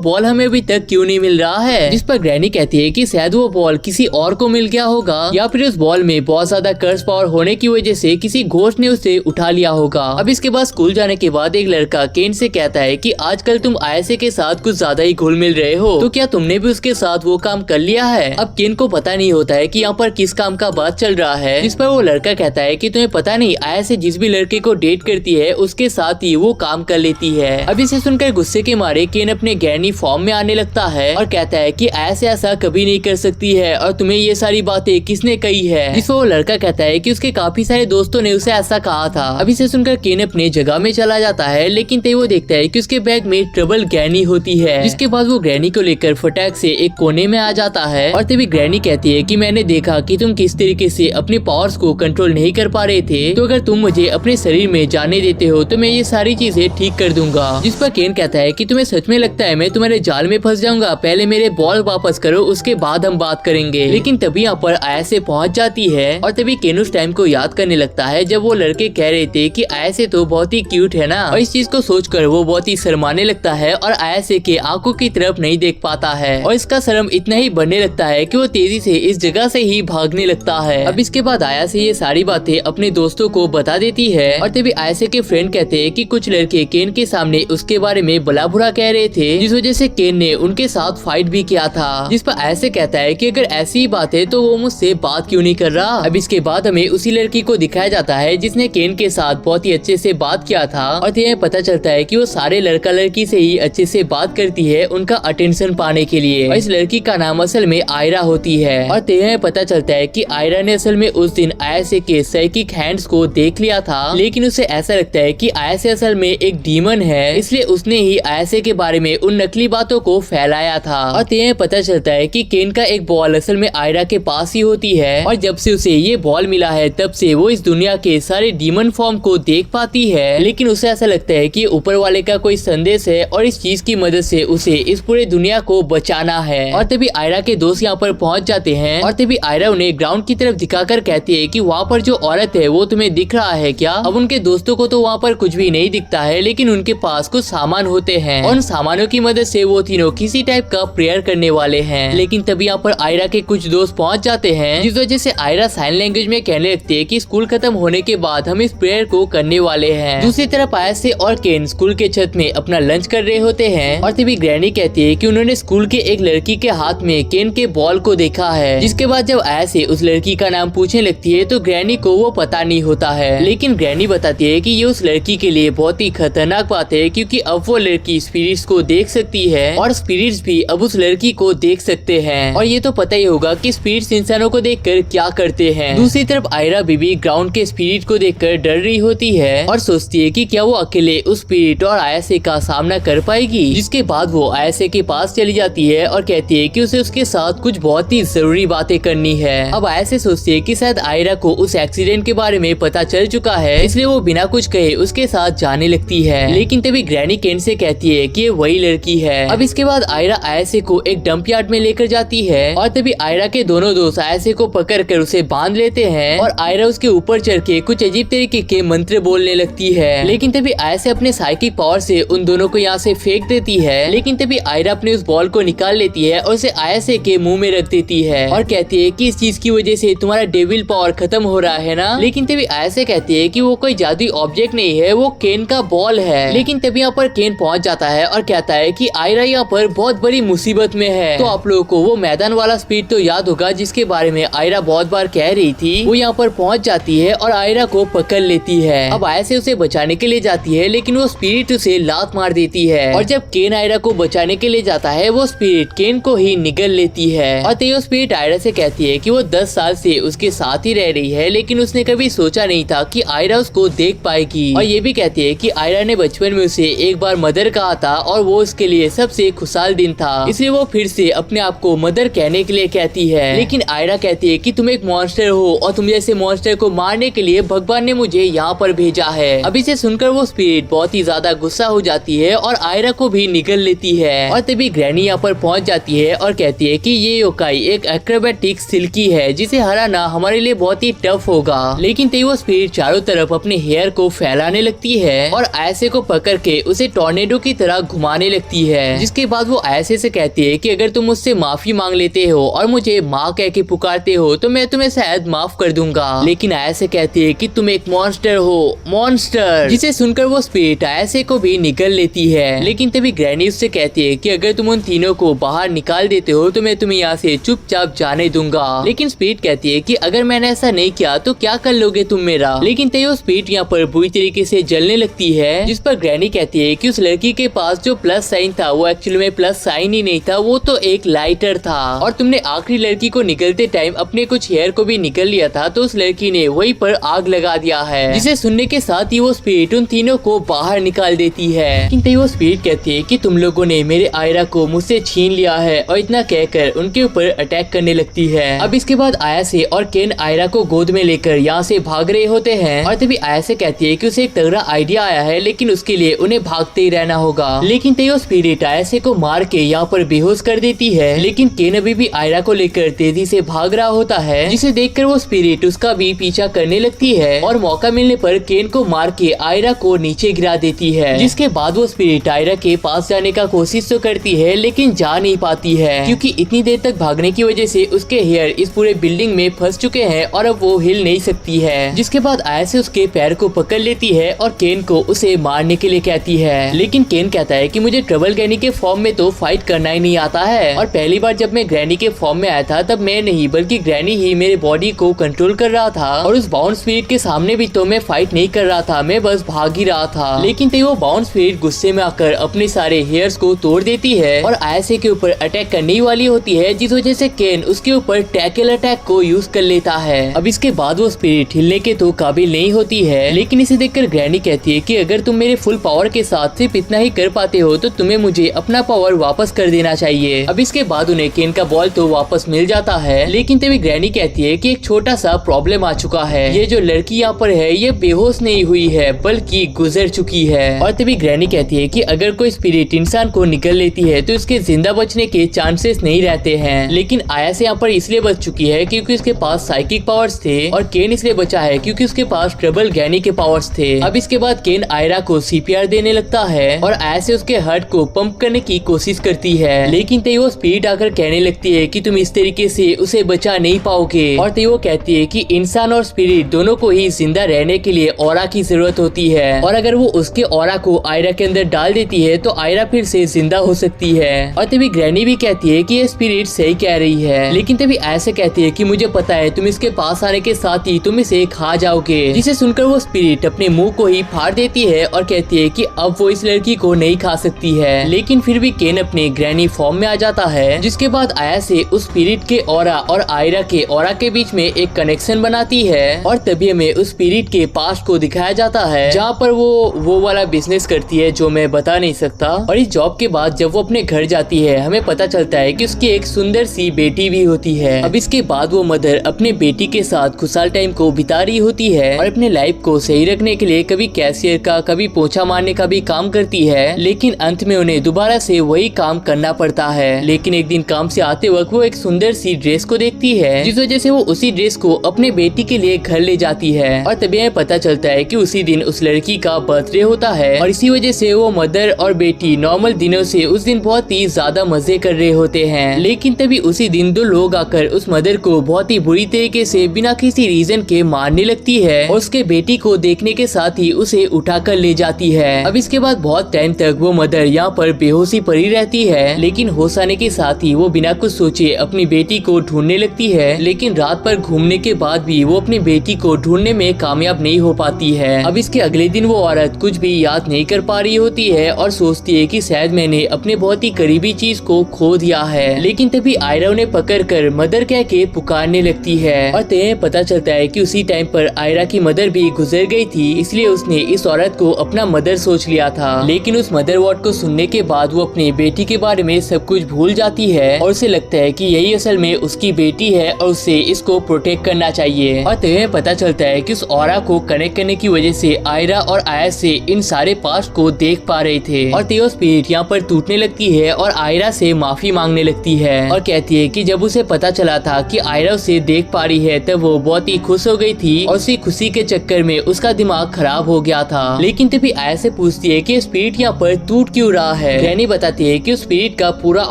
बॉल हमें अभी तक क्यों नहीं मिल रहा है। जिस पर ग्रैनी कहती है कि शायद वो बॉल किसी और को मिल गया होगा या फिर उस बॉल में बहुत ज्यादा कर्स पावर होने की वजह से किसी घोस्ट ने उसे उठा लिया होगा। अब इसके बाद स्कूल जाने के बाद एक लड़का केन से कहता है कि आजकल तुम आयसे के साथ कुछ ज्यादा ही घुल मिल रहे हो, तो क्या तुमने भी उसके साथ वो काम कर लिया है। अब केन को पता नहीं होता है कि यहाँ पर किस काम का बात चल रहा है। जिस पर वो लड़का कहता है कि तुम्हें पता नहीं, आयसे जिस भी लड़के को डेट करती है उसके साथ ही वो काम कर लेती है। अब इसे सुनकर गुस्से के मारे केन अपने गैनी फॉर्म में आने लगता है और कहता है कि ऐसे ऐसा कभी नहीं कर सकती है और तुम्हें ये सारी बातें किसने कही है। जिस पर वो लड़का कहता है कि उसके काफी सारे दोस्तों ने उसे ऐसा कहा था। अब इसे सुनकर केन अपने जगह में चला जाता है, लेकिन तभी वो देखता है कि उसके बैग में ट्रबल ग्रैनी होती है। जिसके बाद वो ग्रैनी को लेकर फटाक से एक कोने में आ जाता है और तभी ग्रैनी कहती है कि मैंने देखा कि तुम किस तरीके से अपने पावर्स को कंट्रोल नहीं कर पा रहे थे, तो अगर तुम मुझे अपने शरीर में जाने देते हो तो मैं ये सारी चीजें ठीक कर दूंगा। जिस पर केन कहता है कि तुम्हें सच में लगता है मैं तुम्हारे जाल में फंस जाऊंगा, पहले मेरे बॉल वापस करो उसके बाद हम बात करेंगे। लेकिन तभी यहाँ पर आयसे पहुंच जाती है और तभी केन उस टाइम को याद करने लगता है जब वो लड़के कह रहे थे कि आयसे तो बहुत ही क्यूट है ना, और इस चीज को सोचकर वो बहुत ही शर्माने लगता है और आयसे के आंखों की तरफ नहीं देख पाता है और इसका शर्म इतना ही बढ़ने लगता है कि वो तेजी से इस जगह से ही भागने लगता है। अब इसके बाद आयसे ये सारी बातें अपने दोस्तों को बता देती है और तभी आयसे के फ्रेंड कहते हैं कि कुछ लड़के केन के सामने उसके बारे में भला बुरा कह रहे थे, जिस वजह से केन ने उनके साथ फाइट भी किया था। जिस पर आयसे कहता है कि अगर ऐसी ही बात है तो वो मुझसे बात क्यों नहीं कर रहा। अब इसके बाद हमें उसी लड़की को दिखाया जाता है जिसने केन के साथ बहुत ही अच्छे से बात किया था और यह पता चलता है कि वो सारे लड़का लड़की से ही अच्छे से बात करती है उनका अटेंशन पाने के लिए। और इस लड़की का नाम असल में आयरा होती है और यह पता चलता है कि आयरा ने असल में उस दिन आयसे के साइकिक हैंड्स को देख लिया था, लेकिन उसे ऐसा लगता है कि आयसे असल में एक डीमन है, इसलिए उसने ही आयसे के बारे में उन नकली बातों को फैलाया था। और यह पता चलता है कि केन का एक बॉल असल में आयरा के पास ही होती है और जब से उसे ये बॉल मिला है तब से वो इस दुनिया के सारे डीमन फॉर्म को देख पाती है, लेकिन उसे ऐसा लगता है कि ऊपर वाले का कोई संदेश है और इस चीज की मदद से उसे इस पूरे दुनिया को बचाना है। और तभी आयरा के दोस्त यहाँ पर पहुंच जाते हैं और तभी आयरा उन्हें ग्राउंड की तरफ दिखाकर कहती है कि वहाँ पर जो औरत है वो तुम्हें दिख रहा है क्या। अब उनके दोस्तों को तो वहाँ पर कुछ भी नहीं दिखता है, लेकिन उनके पास कुछ सामान होते हैं और उन सामानों की मदद से वो तीनों किसी टाइप का प्रेयर करने वाले हैं। लेकिन तभी यहाँ पर आयरा के कुछ दोस्त पहुंच जाते हैं, जिस वजह से आयरा साइन लैंग्वेज में कहने लगती है कि स्कूल खत्म होने के बाद हम इस प्रेयर को करने वाले हैं। दूसरी तरफ आयसे और केन स्कूल के छत में अपना लंच कर रहे होते हैं और तभी ग्रैनी कहती है कि उन्होंने स्कूल के एक लड़की के हाथ में केन के बॉल को देखा है। जिसके बाद जब आयसे उस लड़की का नाम पूछने लगती है तो ग्रैनी को वो पता नहीं होता है, लेकिन ग्रैनी बताती है कि ये उस लड़की के लिए बहुत ही खतरनाक बात है, क्योंकि अब वो लड़की स्पिरिट्स को देख सकती है और स्पिरिट्स भी अब उस लड़की को देख सकते हैं। और ये तो पता ही होगा कि स्पिरिट्स इंसानों को देखकर क्या करते हैं। दूसरी तरफ आयरा बीबी ग्राउंड के स्पिरिट को देखकर डर रही होती है और सोचती है कि क्या वो अकेले उस स्पिरिट और आयसे का सामना कर पाएगी। जिसके बाद वो आयसे के पास चली जाती है और कहती है कि उसे उसके साथ कुछ बहुत ही जरूरी बातें करनी है। अब आयसे सोचती है कि शायद आयरा को उस एक्सीडेंट के बारे में पता चल चुका है, इसलिए वो बिना कुछ कहे उसके साथ जाने लगती है। लेकिन तभी ग्रैनी केन से कहती है कि ये वही लड़की है। अब इसके बाद आयरा आयसे को एक डंप यार्ड में लेकर जाती है और तभी आयरा के दोनों दोस्त आयसे को पकड़कर उसे बांध लेते हैं और आयरा उसके ऊपर चढ़ के कुछ अजीब तरीके के मंत्र बोलने लगती है। लेकिन तभी आयसे अपने साइकिक पावर से उन दोनों को यहाँ से फेंक देती है। लेकिन तभी आयरा अपने उस बॉल को निकाल लेती है और उसे आयसे के मुंह में रख देती है और कहती है कि इस चीज की वजह से तुम्हारा डेविल पावर खत्म हो रहा है ना। लेकिन तभी आयसे कहती है कि वो कोई जादुई ऑब्जेक्ट नहीं है, वो केन का बॉल है। लेकिन तभी यहाँ पर केन पहुंच जाता है और कहता है कि आयरा यहाँ पर बहुत बड़ी मुसीबत में है। तो आप लोगों को वो मैदान वाला स्पीड तो याद होगा जिसके बारे में आयरा बहुत बार कह रही थी। वो यहाँ पर पहुंच जाती है और आयरा को पकड़ लेती है। अब आयसे उसे बचाने के लिए जाती है, लेकिन वो स्पिरिट उसे लात मार देती है और जब केन आयरा को बचाने के लिए जाता है वो स्पिरिट केन को ही निगल लेती है। और तो स्पिरिट आयरा से कहती है कि वो 10 साल से उसके साथ ही रह रही है, लेकिन उसने कभी सोचा नहीं था कि आयरा उसको देख पाएगी। और ये भी कहती है कि आयरा ने बचपन में उसे एक बार मदर कहा था और वो उसके लिए सबसे खुशहाल दिन था, इसलिए वो फिर से अपने आप को मदर कहने के लिए कहती है। लेकिन आयरा कहती है कि तुम एक मॉन्स्टर हो और तुम जैसे मॉन्स्टर को मारने के लिए भगवान ने मुझे यहाँ पर भेजा है। अब इसे सुनकर वो स्पिरिट बहुत ही ज्यादा गुस्सा हो जाती है और आयरा को भी निगल लेती है। और तभी ग्रैनी यहाँ पर पहुँच जाती है और कहती है कि ये योकाई एक एक्रोबैटिक सिल्की है जिसे हराना हमारे लिए बहुत ही टफ होगा। लेकिन तभी वो स्पिरिट चारों तरफ अपने हेयर को फैलाने लगती है और आयसे को पकड़ के उसे टॉर्नेडो की तरह घुमाने लगती है। जिसके बाद वो आयसे से कहती है कि अगर तुम मुझसे माफी मांग लेते हो और मुझे माँ कह के पुकारते हो तो मैं तुम्हें शायद माफ कर दूंगा। लेकिन आयसे कहती है कि तुम एक मॉन्स्टर हो, मॉन्स्टर। जिसे सुनकर वो स्पिरिट आयसे को भी निगल लेती है। लेकिन तभी ग्रैनी उससे कहती है कि अगर तुम उन तीनों को बाहर निकाल देते हो तो मैं तुम्हें यहाँ से चुपचाप जाने दूंगा। लेकिन स्पिरिट कहती है कि अगर मैंने ऐसा नहीं किया तो क्या कर लोगे तुम मेरा। लेकिन तभी वो स्पिरिट यहाँ पर बुरी तरीके से जलने लगती है। जिस पर ग्रैनी कहती है कि उस लड़की के पास जो प्लस साइन था वो एक्चुअली में प्लस साइन ही नहीं था, वो तो एक लाइटर था और तुमने आखिरी लड़की को निकलते टाइम अपने कुछ हेयर को भी निकल लिया था तो उस लड़की ने वहीं पर आग लगा दिया है। जिसे सुनने के साथ ही वो स्पिरिट उन तीनों को बाहर निकाल देती है। लेकिन तभी वो स्पिरिट कहती है कि तुम लोगों ने मेरे आयरा को मुझसे छीन लिया है और इतना कहकर उनके ऊपर अटैक करने लगती है। अब इसके बाद आयासे और केन आयरा को गोद में लेकर यहाँ से भाग रहे होते हैं और तभी आयासे कहती है कि उसे एक तगड़ा आइडिया आया है लेकिन उसके लिए उन्हें भागते ही रहना होगा। लेकिन तभी वो स्पिरिट आयासे को मार के यहाँ पर बेहोश कर देती है। लेकिन केन अभी भी आयरा को लेकर तेजी से भाग रहा होता है, जिसे देखकर वो स्पिरिट उसका भी पीछा करने लगती है और मौका मिलने पर केन को मार के आयरा को नीचे गिरा देती है। जिसके बाद वो स्पिरिट आयरा के पास जाने का कोशिश तो करती है लेकिन जा नहीं पाती है क्योंकि इतनी देर तक भागने की वजह से उसके हेयर इस पूरे बिल्डिंग में फंस चुके हैं और अब वो हिल नहीं सकती है। जिसके बाद आयसे उसके पैर को पकड़ लेती है और केन को उसे मारने के लिए कहती है। लेकिन केन कहता है कि मुझे ट्रबल ग्रैनी के फॉर्म में तो फाइट करना ही नहीं आता है और पहली बार जब मैं ग्रैनी के फॉर्म में आया था तब मैं नहीं बल्कि ग्रैनी ही मेरे बॉडी को कंट्रोल कर रहा था और उस बाउंड स्पिरिट के सामने भी तो मैं फाइट नहीं कर रहा था, मैं बस भाग ही रहा था। लेकिन तभी वो बाउंड स्पिरिट गुस्से में आकर अपने सारे हेयर्स को तोड़ देती है और आयसे के ऊपर अटैक करने वाली होती है, जिस वजह से केन उसके ऊपर टैकल अटैक को यूज कर लेता है। अब इसके बाद वो स्पिरिट हिलने के तो काबिल नहीं होती है। लेकिन इसे देखकर ग्रैनी कहती है कि अगर तुम मेरे फुल पावर के साथ सिर्फ इतना ही कर पाते हो तो तुम्हें मुझे अपना पावर वापस कर देना चाहिए। अब इसके बाद उन्हें केन का बॉल तो वापस मिल जाता है। लेकिन तभी ग्रैनी कहती है कि एक छोटा सा प्रॉब्लम आ चुका है, ये जो लड़की यहाँ पर है ये बेहोश नहीं हुई है बल्कि गुजर चुकी है। और तभी ग्रैनी कहती है कि अगर कोई स्पिरिट इंसान को निकल लेती है तो इसके जिंदा बचने के चांसेस नहीं रहते हैं। लेकिन आयासे यहाँ पर इसलिए बच चुकी है क्योंकि उसके पास साइकिक पावर्स थे और केन इसलिए बचा है क्योंकि उसके पास ट्रबल ग्रैनी के पावर्स थे। अब इसके बाद केन आयरा को सीपीआर देने लगता है और आयासे उसके हार्ट को पंप करने की कोशिश करती है। लेकिन तभी वो स्पिरिट आकर कहने लगती है कि तुम इस तरीके से उसे बचा नहीं पाओगे। और तभी वो कहती है कि इंसान और स्पिरिट दोनों को ही जिंदा रहने के लिए ऑरा की जरूरत होती है और अगर वो उसके ऑरा को आयरा के अंदर डाल देती है तो आयरा फिर से जिंदा हो सकती है। और तभी ग्रैनी भी कहती है कि ये स्पिरिट सही कह रही है। लेकिन तभी ऐसे कहती है कि मुझे पता है तुम इसके पास आने के साथ ही तुम इसे खा जाओगे। जिसे सुनकर वो स्पिरिट अपने मुंह को ही फाड़ देती है और कहती है कि अब वो इस लड़की को नहीं खा सकती है। लेकिन फिर भी केन अपने ग्रैनी फॉर्म में आ जाता है। जिसके बाद आयासे उस स्पिरिट के ऑरा और आयरा के ऑरा के बीच में एक कनेक्शन बनाती है और तभी हमें उस स्पिरिट के पास्ट को दिखाया जाता है जहाँ पर वो वाला बिजनेस करती है जो मैं बता नहीं सकता। और इस जॉब के बाद जब वो अपने घर जाती है हमें पता चलता है कि उसकी एक सुंदर सी बेटी भी होती है। अब इसके बाद वो मदर अपने बेटी के साथ खुशहाल टाइम को बिता रही होती है और अपने लाइफ को सही रखने के लिए कभी कैशियर का कभी पोछा मारने का भी काम करती है। लेकिन अंत में उन्हें दोबारा से वही काम करना पड़ता है। लेकिन एक दिन काम से आते वक्त वो एक सुंदर सी ड्रेस को देखती है जिस वजह से वो उसी ड्रेस को अपने बेटी के लिए घर ले जाती है और तभी हमें पता चलता है कि उसी दिन उस लड़की का बर्थडे होता है और इसी वजह से वो मदर और बेटी नॉर्मल दिनों से उस दिन बहुत ही ज्यादा मजे कर रहे होते हैं। लेकिन तभी उसी दिन दो लोग आकर उस मदर को बहुत ही बुरी तरीके से बिना किसी रीजन के मारने लगती है और उसके बेटी को देखने के साथ ही उसे उठाकर ले जाती है। अब इसके बाद बहुत टाइम तक वो मदर यहाँ पर बेहोशी पड़ी रहती है। लेकिन होश आने के साथ ही वो बिना कुछ सोचे अपनी बेटी को ढूंढने लगती है। लेकिन रात भर घूमने के बाद भी वो अपनी बेटी को ढूंढने में कामयाब नहीं हो पाती है। अब इसके अगले दिन वो औरत कुछ भी याद नहीं कर पा रही होती है और सोचती है कि शायद मैंने अपने बहुत ही करीबी चीज को खो दिया है। लेकिन तभी आयरा उन्हें पकड़कर मदर कह के पुकारने लगती है और तुम्हें पता चलता है कि उसी टाइम पर आयरा की मदर भी गुजर गई थी, इसलिए उसने इस औरत को अपना मदर सोच लिया था। लेकिन उस मदर वर्ड को सुनने के बाद वो अपनी बेटी के बारे में सब कुछ भूल जाती है और उसे लगता है कि यही असल में उसकी बेटी है और उसे इसको प्रोटेक्ट करना चाहिए। और तुम्हें पता चलता है कि उस ऑरा को कनेक्ट करने की वजह से आयरा और आयसे इन सारे पास्ट को देख पा रहे थे। और तेओ स्पिरिट यहाँ पर टूटने लगती है और आयरा से माफी मांगने लगती है और कहती है कि जब उसे पता चला था कि आयरा उसे देख पा रही है तब वो बहुत ही खुश हो गई थी और उसी खुशी के चक्कर में उसका दिमाग खराब हो गया था। लेकिन तभी आया से पूछती है कि स्पिरिट यहाँ पर टूट क्यों रहा है। ग्रैनी बताती है कि उस स्पिरिट का पूरा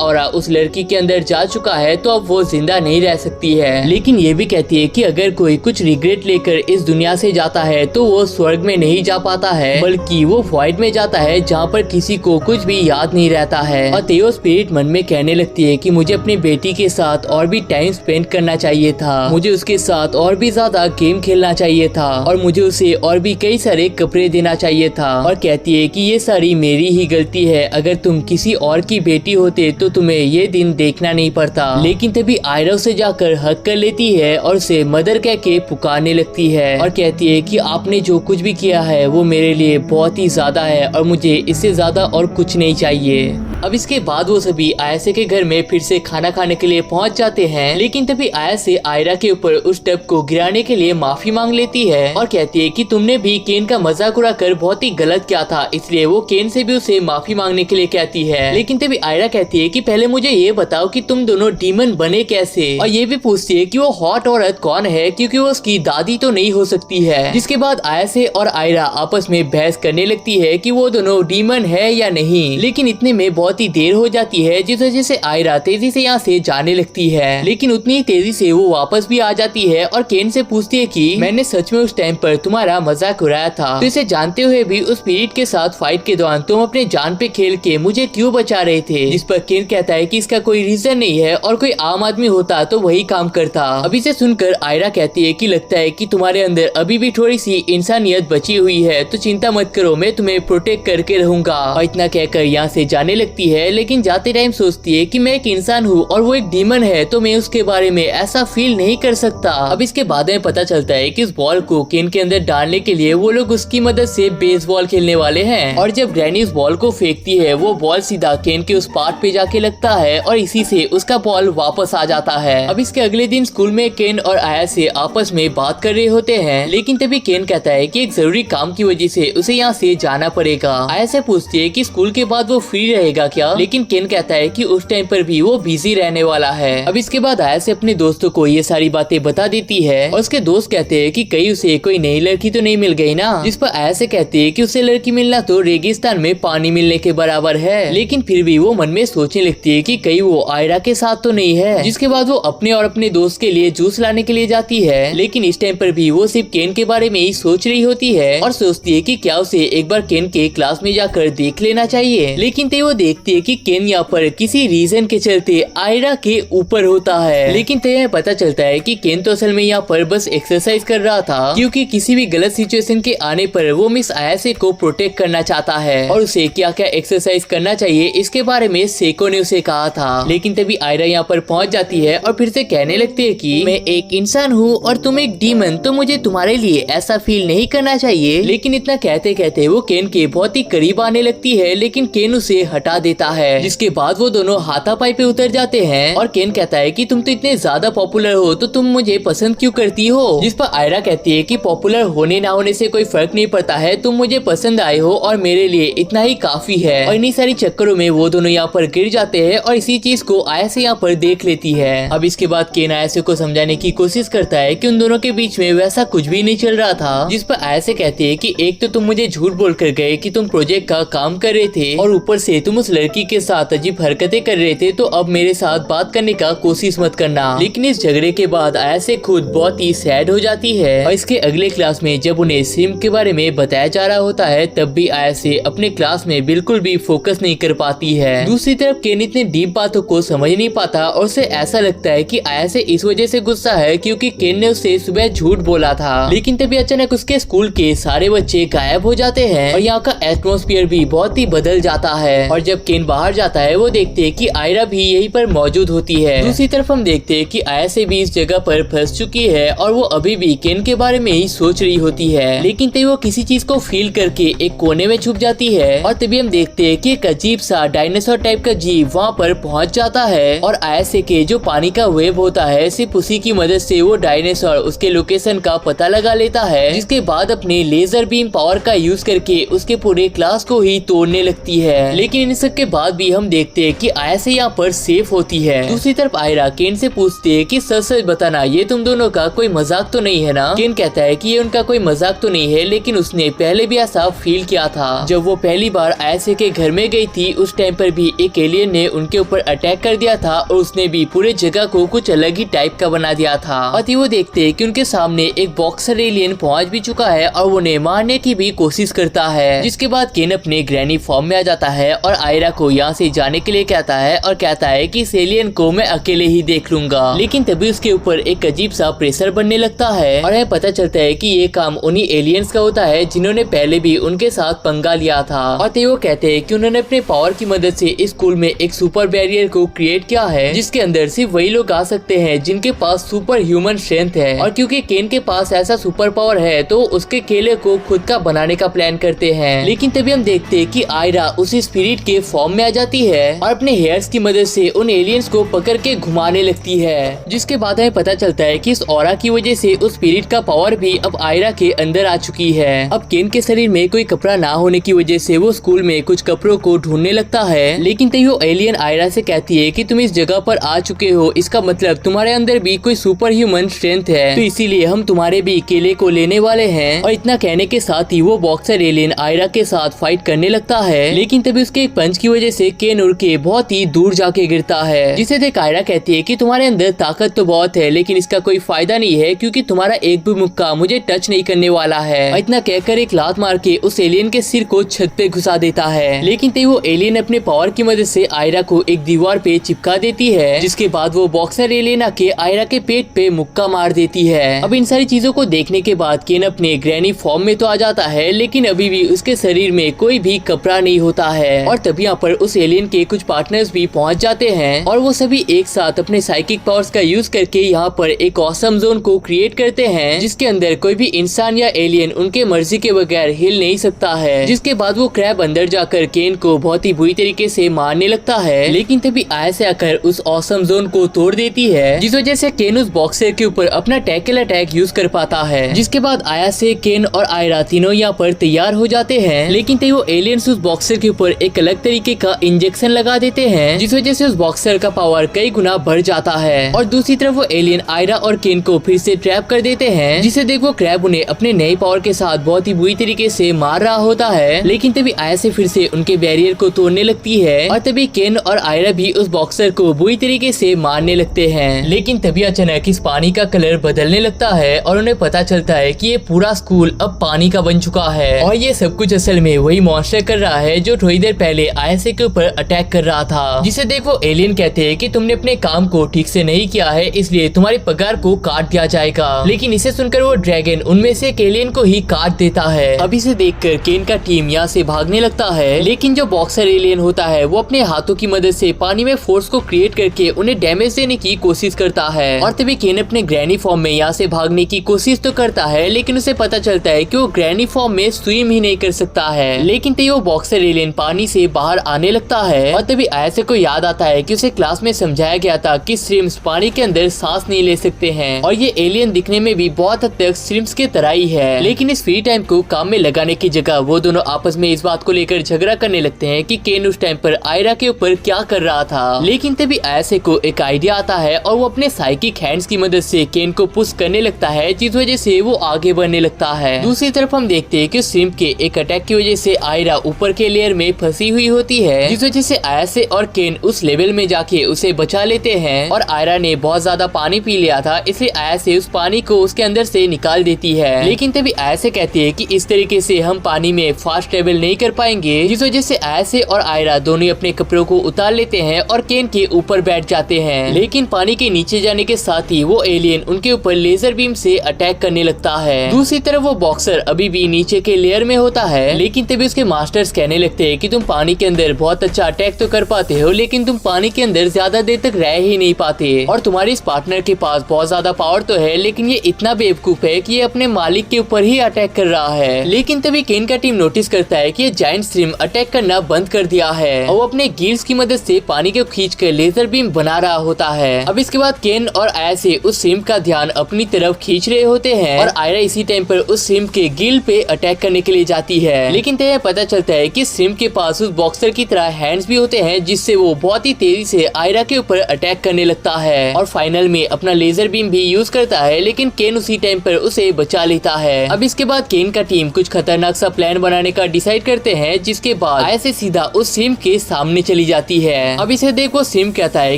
ऑरा उस लड़की के अंदर जा चुका है, तो अब वो जिंदा नहीं रह सकती है। लेकिन ये भी कहती है कि अगर कोई कुछ रिग्रेट लेकर इस दुनिया से जाता है तो वो स्वर्ग में नहीं जा पाता है, बल्कि वो वॉइड में जाता है जहाँ पर किसी को कुछ भी याद नहीं रहता है। और तेओ स्पिरिट मन में कहने लगती है कि मुझे अपनी बेटी के साथ और भी टाइम स्पेंड करना चाहिए था, मुझे उसके साथ और भी ज्यादा गेम खेलना चाहिए था, और मुझे उसे और भी कई सारे कपड़े देना चाहिए था। और कहती है कि ये सारी मेरी ही गलती है, अगर तुम किसी और की बेटी होते तो तुम्हें ये दिन देखना नहीं पड़ता। लेकिन तभी आयरा उसे जाकर हक कर लेती है और उसे मदर कह के पुकारने लगती है और कहती है कि आपने जो कुछ भी किया है वो मेरे लिए बहुत ही ज्यादा है और मुझे इससे ज्यादा और कुछ नहीं चाहिए। अब इसके बाद वो सभी आयसे के घर में फिर से खाना खाने के लिए पहुंच जाते हैं। लेकिन तभी आयसे आयरा के ऊपर उस टब को गिराने के लिए माफी मांग लेती है और कहती है कि तुमने भी केन का मजाक उड़ाकर बहुत ही गलत किया था, इसलिए वो केन से भी उसे माफी मांगने के लिए कहती है। लेकिन तभी आयरा कहती है कि पहले मुझे ये बताओ कि तुम दोनों डीमन बने कैसे, और ये भी पूछती है कि वो हॉट औरत कौन है, क्योंकि वो उसकी दादी तो नहीं हो सकती है। जिसके बाद आयसे और आयरा आपस में बहस करने लगती है कि वो दोनों डीमन है या नहीं। लेकिन इतने में बहुत ही देर हो जाती है, जिस वजह से आयरा तेजी से यहाँ से जाने लगती है। लेकिन उतनी तेजी से वो वापस भी आ जाती है और केन से पूछती है कि मैंने सच में उस टाइम पर तुम्हारा मजाक उड़ाया था, तो इसे जानते हुए भी उस स्पिरिट के साथ फाइट के दौरान तुम अपने जान पे खेल के मुझे क्यों बचा रहे थे। जिस पर केन कहता है कि इसका कोई रीजन नहीं है और कोई आम आदमी होता तो वही काम करता। अभी से सुनकर आयरा कहती है कि लगता है कि तुम्हारे अंदर अभी भी थोड़ी सी इंसानियत बची हुई है, तो चिंता मत करो, मैं तुम्हें प्रोटेक्ट करके रहूंगा। और इतना कहकर यहाँ से जाने लगती है। लेकिन जाते टाइम सोचती है कि मैं एक इंसान हूँ और वो एक डीमन है, तो मैं उसके बारे में ऐसा फील नहीं कर सकता। अब इसके बाद में पता चलता है कि इस बॉल को केन के अंदर डालने के लिए वो लोग उसकी मदद से बेसबॉल खेलने वाले हैं। और जब ग्रैनी उस बॉल को फेंकती है, वो बॉल सीधा केन के उस पार्ट पे जाके लगता है और इसी से उसका बॉल वापस आ जाता है। अब इसके अगले दिन स्कूल में केन और आया से आपस में बात कर रहे होते हैं। लेकिन तभी केन कहता है कि एक जरूरी काम की वजह से उसे यहाँ से जाना पड़ेगा। आया से पूछती है कि स्कूल के बाद वो फ्री रहेगा क्या, लेकिन केन कहता है कि उस टाइम पर भी वो बिजी रहने वाला है। अब इसके बाद आया से अपने दोस्तों को ये सारी बातें बता देती है और उसके दोस्त कहते हैं कि कहीं उसे कोई नई लड़की तो नहीं मिल गई ना। जिस पर आया से कहती है कि उसे लड़की मिलना तो रेगिस्तान में पानी मिलने के बराबर है। लेकिन फिर भी वो मन में सोचने लगती है कि कहीं वो आयरा के साथ तो नहीं है। जिसके बाद वो अपने और अपने दोस्त के लिए जूस लाने के लिए जाती है। लेकिन इस टाइम पर भी वो सिर्फ केन के बारे में ही सोच रही होती है और सोचती है कि क्या उसे एक बार केन के क्लास में जाकर देख लेना चाहिए। लेकिन तभी वो देखती है कि केन यहाँ पर किसी रीजन के चलते आयरा के ऊपर होता है। लेकिन तभी पता चलता है कि केन तो असल में यहाँ पर बस एक्सरसाइज कर रहा था, क्योंकि किसी भी गलत सिचुएशन के आने पर वो मिस आयासे को प्रोटेक्ट करना चाहता है और उसे क्या क्या एक्सरसाइज करना चाहिए इसके बारे में सेको ने उसे कहा था। लेकिन तभी आयरा यहाँ पर पहुंच जाती है और फिर से कहने लगती है कि मैं एक इंसान हूँ और तुम एक डीमन, तो मुझे तुम्हारे लिए ऐसा फील नहीं करना चाहिए। लेकिन इतना कहते कहते वो केन के बहुत ही करीब आने लगती है, लेकिन केन उसे हटा देता है। जिसके बाद वो दोनों हाथापाई पे उतर जाते हैं और केन कहता है कि तुम तो इतने ज्यादा पॉपुलर हो, तो तुम मुझे पसंद क्यों करती हो। जिस पर आयरा कहती है कि पॉपुलर होने ना होने से कोई फर्क नहीं पड़ता है, तुम मुझे पसंद आए हो और मेरे लिए इतना ही काफी है। और इन्हीं सारी चक्करों में वो दोनों यहाँ पर गिर जाते हैं और इसी चीज को आयासे यहाँ पर देख लेती है। अब इसके बाद केन आयासे को समझाने की कोशिश करता है कि उन दोनों के बीच में वैसा कुछ भी नहीं चल रहा था। जिस पर आयासे कहती है कि एक तो तुम मुझे झूठ बोल कर गए कि तुम प्रोजेक्ट का काम कर रहे थे और ऊपर से तुम उस लड़की के साथ अजीब हरकतें कर रहे थे, तो अब मेरे साथ बात करने का कोशिश मत करना। लेकिन इस झगड़े के बाद आयासे खुद बहुत ही सैड हो जाती है। और इसके अगले क्लास में जब उन्हें सिम के बारे में बताया जा रहा होता है, तब भी आयासे अपने क्लास में बिल्कुल भी फोकस नहीं कर पाती है। दूसरी तरफ केन इतने डीप बातों को समझ नहीं पाता और उसे ऐसा लगता है कि आयासे इस वजह से गुस्सा है क्योंकि केन ने उसे सुबह झूठ बोला था। लेकिन तभी अचानक उसके स्कूल के सारे बच्चे गायब हो जाते हैं और यहाँ का एटमॉस्फेयर भी बहुत ही बदल जाता है। और जब केन बाहर जाता है, वो देखते हैं कि आयरा भी यहीं पर मौजूद होती है। दूसरी तरफ हम देखते हैं कि आयासे भी इस जगह पर फंस चुकी है और वो अभी भी केन के बारे में ही सोच रही होती है। लेकिन तभी वो किसी चीज को फील करके एक कोने में छुप जाती है और तभी हम देखते हैं कि एक अजीब सा डायनासोर टाइप का जीव वहाँ पर पहुँच जाता है। और आयासे के जो पानी का वेव होता है, सिर्फ उसी की मदद से वो डायनासोर उसके लोकेशन का पता लगा लेता है। जिसके बाद अपने लेजर बीम पावर का यूज करके उसके पूरे क्लास को ही तोड़ने लगती है। लेकिन इन सब के बाद भी हम देखते हैं कि आयासे यहाँ पर सेफ होती है। दूसरी तरफ आयरा केन से पूछती है कि सच सच बताना, ये तुम दोनों का कोई मजाक तो नहीं है ना? केन कहता है कि ये उनका कोई मजाक तो नहीं है, लेकिन उसने पहले भी ऐसा फील किया था। जब वो पहली बार आयसे के घर में गई थी, उस टाइम पर भी एक एलियन ने उनके ऊपर अटैक कर दिया था और उसने भी पूरे जगह को कुछ अलग ही टाइप का बना दिया था। और वो देखते कि उनके सामने एक बॉक्सर एलियन पहुंच भी चुका है और उन्हें मारने की भी कोशिश करता है। जिसके बाद केन अपने ग्रैनी फॉर्म में आ जाता है और आयरा को यहाँ से जाने के लिए कहता है और कहता है कि इस एलियन को मैं अकेले ही देख लूंगा। लेकिन तभी उसके ऊपर एक अजीब सा प्रेशर बनने लगता है और हमें पता चलता है कि ये काम उन्हीं एलियंस का होता है जिन्होंने पहले भी उनके साथ पंगा लिया था। और वो कहते हैं कि उन्होंने अपने पावर की मदद से इस स्कूल में एक सुपर बैरियर को क्रिएट किया है, जिसके अंदर सिर्फ वही लोग आ सकते हैं जिनके पास सुपर ह्यूमन स्ट्रेंथ है। और क्योंकि केन के पास ऐसा सुपर पावर है तो उसके केले को खुद का बनाने का प्लान करते हैं। लेकिन तभी हम देखते हैं कि आयरा उसी स्पिरिट के फॉर्म में आ जाती है और अपने हेयर्स की मदद से उन एलियंस को पकड़ के घुमाने लगती है। जिसके बाद हमें पता चलता है कि इस ऑरा की वजह से उस स्पिरिट का पावर भी अब आयरा के अंदर आ चुकी है। अब केन के शरीर में कोई कपड़ा ना होने की वजह से वो स्कूल में कुछ कपड़ों को ढूंढने लगता है। लेकिन तभी वो एलियन आयरा से कहती है कि तुम इस जगह पर आ चुके हो, इसका मतलब तुम्हारे अंदर भी कोई सुपर ह्यूमन स्ट्रेंथ है, तो इसीलिए हम तुम्हारे भी केले को लेने वाले हैं। और इतना कहने के साथ ही वो बॉक्सर एलियन आयरा के साथ फाइट करने लगता है। लेकिन तभी उसके एक पंच की वजह से केन उड़ के बहुत ही दूर जाके गिरता है, जिसे देख आयरा कहती है कि तुम्हारे अंदर ताकत तो बहुत है, लेकिन इसका कोई फायदा नहीं है क्योंकि तुम्हारा एक भी मुक्का मुझे टच नहीं करने वाला है। इतना कहकर एक लात मार के उस एलियन के सिर को छत पे घुसा देता है। लेकिन तभी वो एलियन अपने पावर की मदद से आयरा को एक दीवार पे चिपका देती है, जिसके बाद वो बॉक्सर एलियन आके आयरा के पेट पे मुक्का मार देती है। अब इन सारी चीजों को देखने के बाद केन अपने ग्रैनी फॉर्म में तो आ जाता है, लेकिन अभी भी उसके शरीर में कोई भी कपड़ा नहीं होता है। और तभी यहाँ पर उस एलियन के कुछ पार्टनर्स भी पहुंच जाते हैं और वो सभी एक साथ अपने साइकिक पावर्स का यूज करके यहाँ पर एक ऑसम जोन को क्रिएट करते हैं, जिसके अंदर कोई भी इंसान या एलियन उनके मर्जी के बगैर हिल नहीं सकता है। जिसके बाद वो क्रैब अंदर जाकर केन को बहुत ही बुरी तरीके से मारने लगता है। लेकिन तभी आया से आकर उस ऑसम जोन को तोड़ देती है, जिस वजह से केन उस बॉक्सर के ऊपर अपना टैकल अटैक यूज कर पाता है। जिसके बाद आया से केन और आयरा तीनों यहाँ पर तैयार हो जाते हैं। लेकिन तभी वो एलियंस उस बॉक्सर के ऊपर एक अलग तरीके का इंजेक्शन लगा देते हैं, जिस वजह से उस बॉक्सर का पावर कई गुना बढ़ जाता है। और दूसरी तरफ वो एलियन आयरा और केन को फिर से ट्रैप कर देते हैं, जिसे देख वो क्रैब उन्हें अपने नए पावर के साथ बहुत ही बुरी तरीके से मार रहा होता है। लेकिन तभी आया से फिर से उनके बैरियर को तोड़ने लगती है और तभी केन और आयरा भी उस बॉक्सर को बुरी तरीके से मारने लगते हैं। लेकिन तभी अचानक इस पानी का कलर बदलने लगता है और उन्हें पता चलता है कि ये पूरा स्कूल अब पानी का बन चुका है और ये सब कुछ असल में वही मॉन्स्टर कर रहा है जो थोड़ी देर पहले आयसे के ऊपर अटैक कर रहा था। जिसे देख वो एलियन कहते हैं कि तुमने अपने काम को ठीक से नहीं किया है, इसलिए तुम्हारी पगार को काट दिया जाएगा। लेकिन इसे सुनकर वो ड्रैगन उनमें से एक एलियन को ही काट देता है। अब इसे देखकर केन का टीम यहाँ से भागने लगता है, लेकिन जो बॉक्सर एलियन होता है वो अपने हाथों की मदद से पानी में फोर्स को क्रिएट करके उन्हें डैमेज देने की कोशिश करता है। और तभी केन अपने ग्रैनी फॉर्म में यहाँ से भागने की कोशिश तो करता है, लेकिन उसे पता चलता है कि वो ग्रैनी फॉर्म में स्विम ही नहीं कर सकता है। लेकिन तभी वो बॉक्सर एलियन पानी से बाहर आने लगता है और तभी आयसे को याद आता है कि उसे क्लास में समझाया गया था कि श्रिम्प्स पानी के अंदर सांस नहीं ले सकते हैं और ये एलियन दिखने में भी बहुत हद तक श्रिम्प्स के तरह ही है। लेकिन इस फ्री टाइम को काम में लगाने की जगह वो दोनों आपस में इस बात को लेकर झगड़ा करने लगते हैं कि केन उस टाइम पर आयरा के ऊपर क्या कर रहा था। लेकिन तभी आयसे को एक आइडिया आता है और वो अपने साइकिक हैंड्स की मदद से केन को पुश करने लगता है, जिस वजह से वो आगे बढ़ने लगता है। दूसरी तरफ हम देखते हैं कि श्रिम्प के एक अटैक की वजह से आयरा ऊपर के लेयर में फंसी हुई होती है, जिस वजह से आयसे और केन उस लेवल में जाके उसे बचा लेते हैं। और आयरा ने बहुत ज्यादा पानी पी लिया था, इसलिए आयसे उस पानी को उसके अंदर से निकाल देती है। लेकिन तभी आयसे कहती है कि इस तरीके से हम पानी में फास्ट ट्रेवल नहीं कर पाएंगे, जिस वजह से आयसे और आयरा दोनों अपने कपड़ों को उतार लेते हैं और केन के ऊपर बैठ जाते हैं। लेकिन पानी के नीचे जाने के साथ ही वो एलियन उनके ऊपर लेजर बीम से अटैक करने लगता है। दूसरी तरफ वो बॉक्सर अभी भी नीचे के लेयर में होता है, लेकिन तभी उसके मास्टर्स कहने लगते हैं कि तुम पानी के अंदर बहुत अच्छा अटैक तो कर पाते हो, लेकिन तुम पानी के अंदर ज्यादा देर तक रह ही नहीं पाते और तुम्हारे इस पार्टनर के पास बहुत ज्यादा पावर तो है, लेकिन ये इतना बेवकूफ है कि ये अपने मालिक के ऊपर ही अटैक कर रहा है। लेकिन तभी केन का टीम नोटिस करता है कि ये जायंट श्रिम्प अटैक करना बंद कर दिया है और वो अपने गिल्स की मदद से पानी को खींचकर लेजर बीम बना रहा होता है। अब इसके बाद केन और आयसे उस श्रिम्प का ध्यान अपनी तरफ खींच रहे होते हैं और आयरा इसी टाइम पर उस श्रिम्प के गिल पे अटैक करने के लिए जाती है। लेकिन तभी पता चलता है कि श्रिम्प के पास उस बॉक्सर की तरह हैंड्स भी होते हैं, जिससे वो बहुत ही तेजी से आयरा के ऊपर अटैक करने लगता है और फाइनल में अपना लेजर बीम भी यूज करता है। लेकिन लेकिन केन उसी टाइम पर उसे बचा लेता है। अब इसके बाद केन का टीम कुछ खतरनाक सा प्लान बनाने का डिसाइड करते हैं, जिसके बाद आया से सीधा उस सिम के सामने चली जाती है। अब इसे देखो सिम कहता है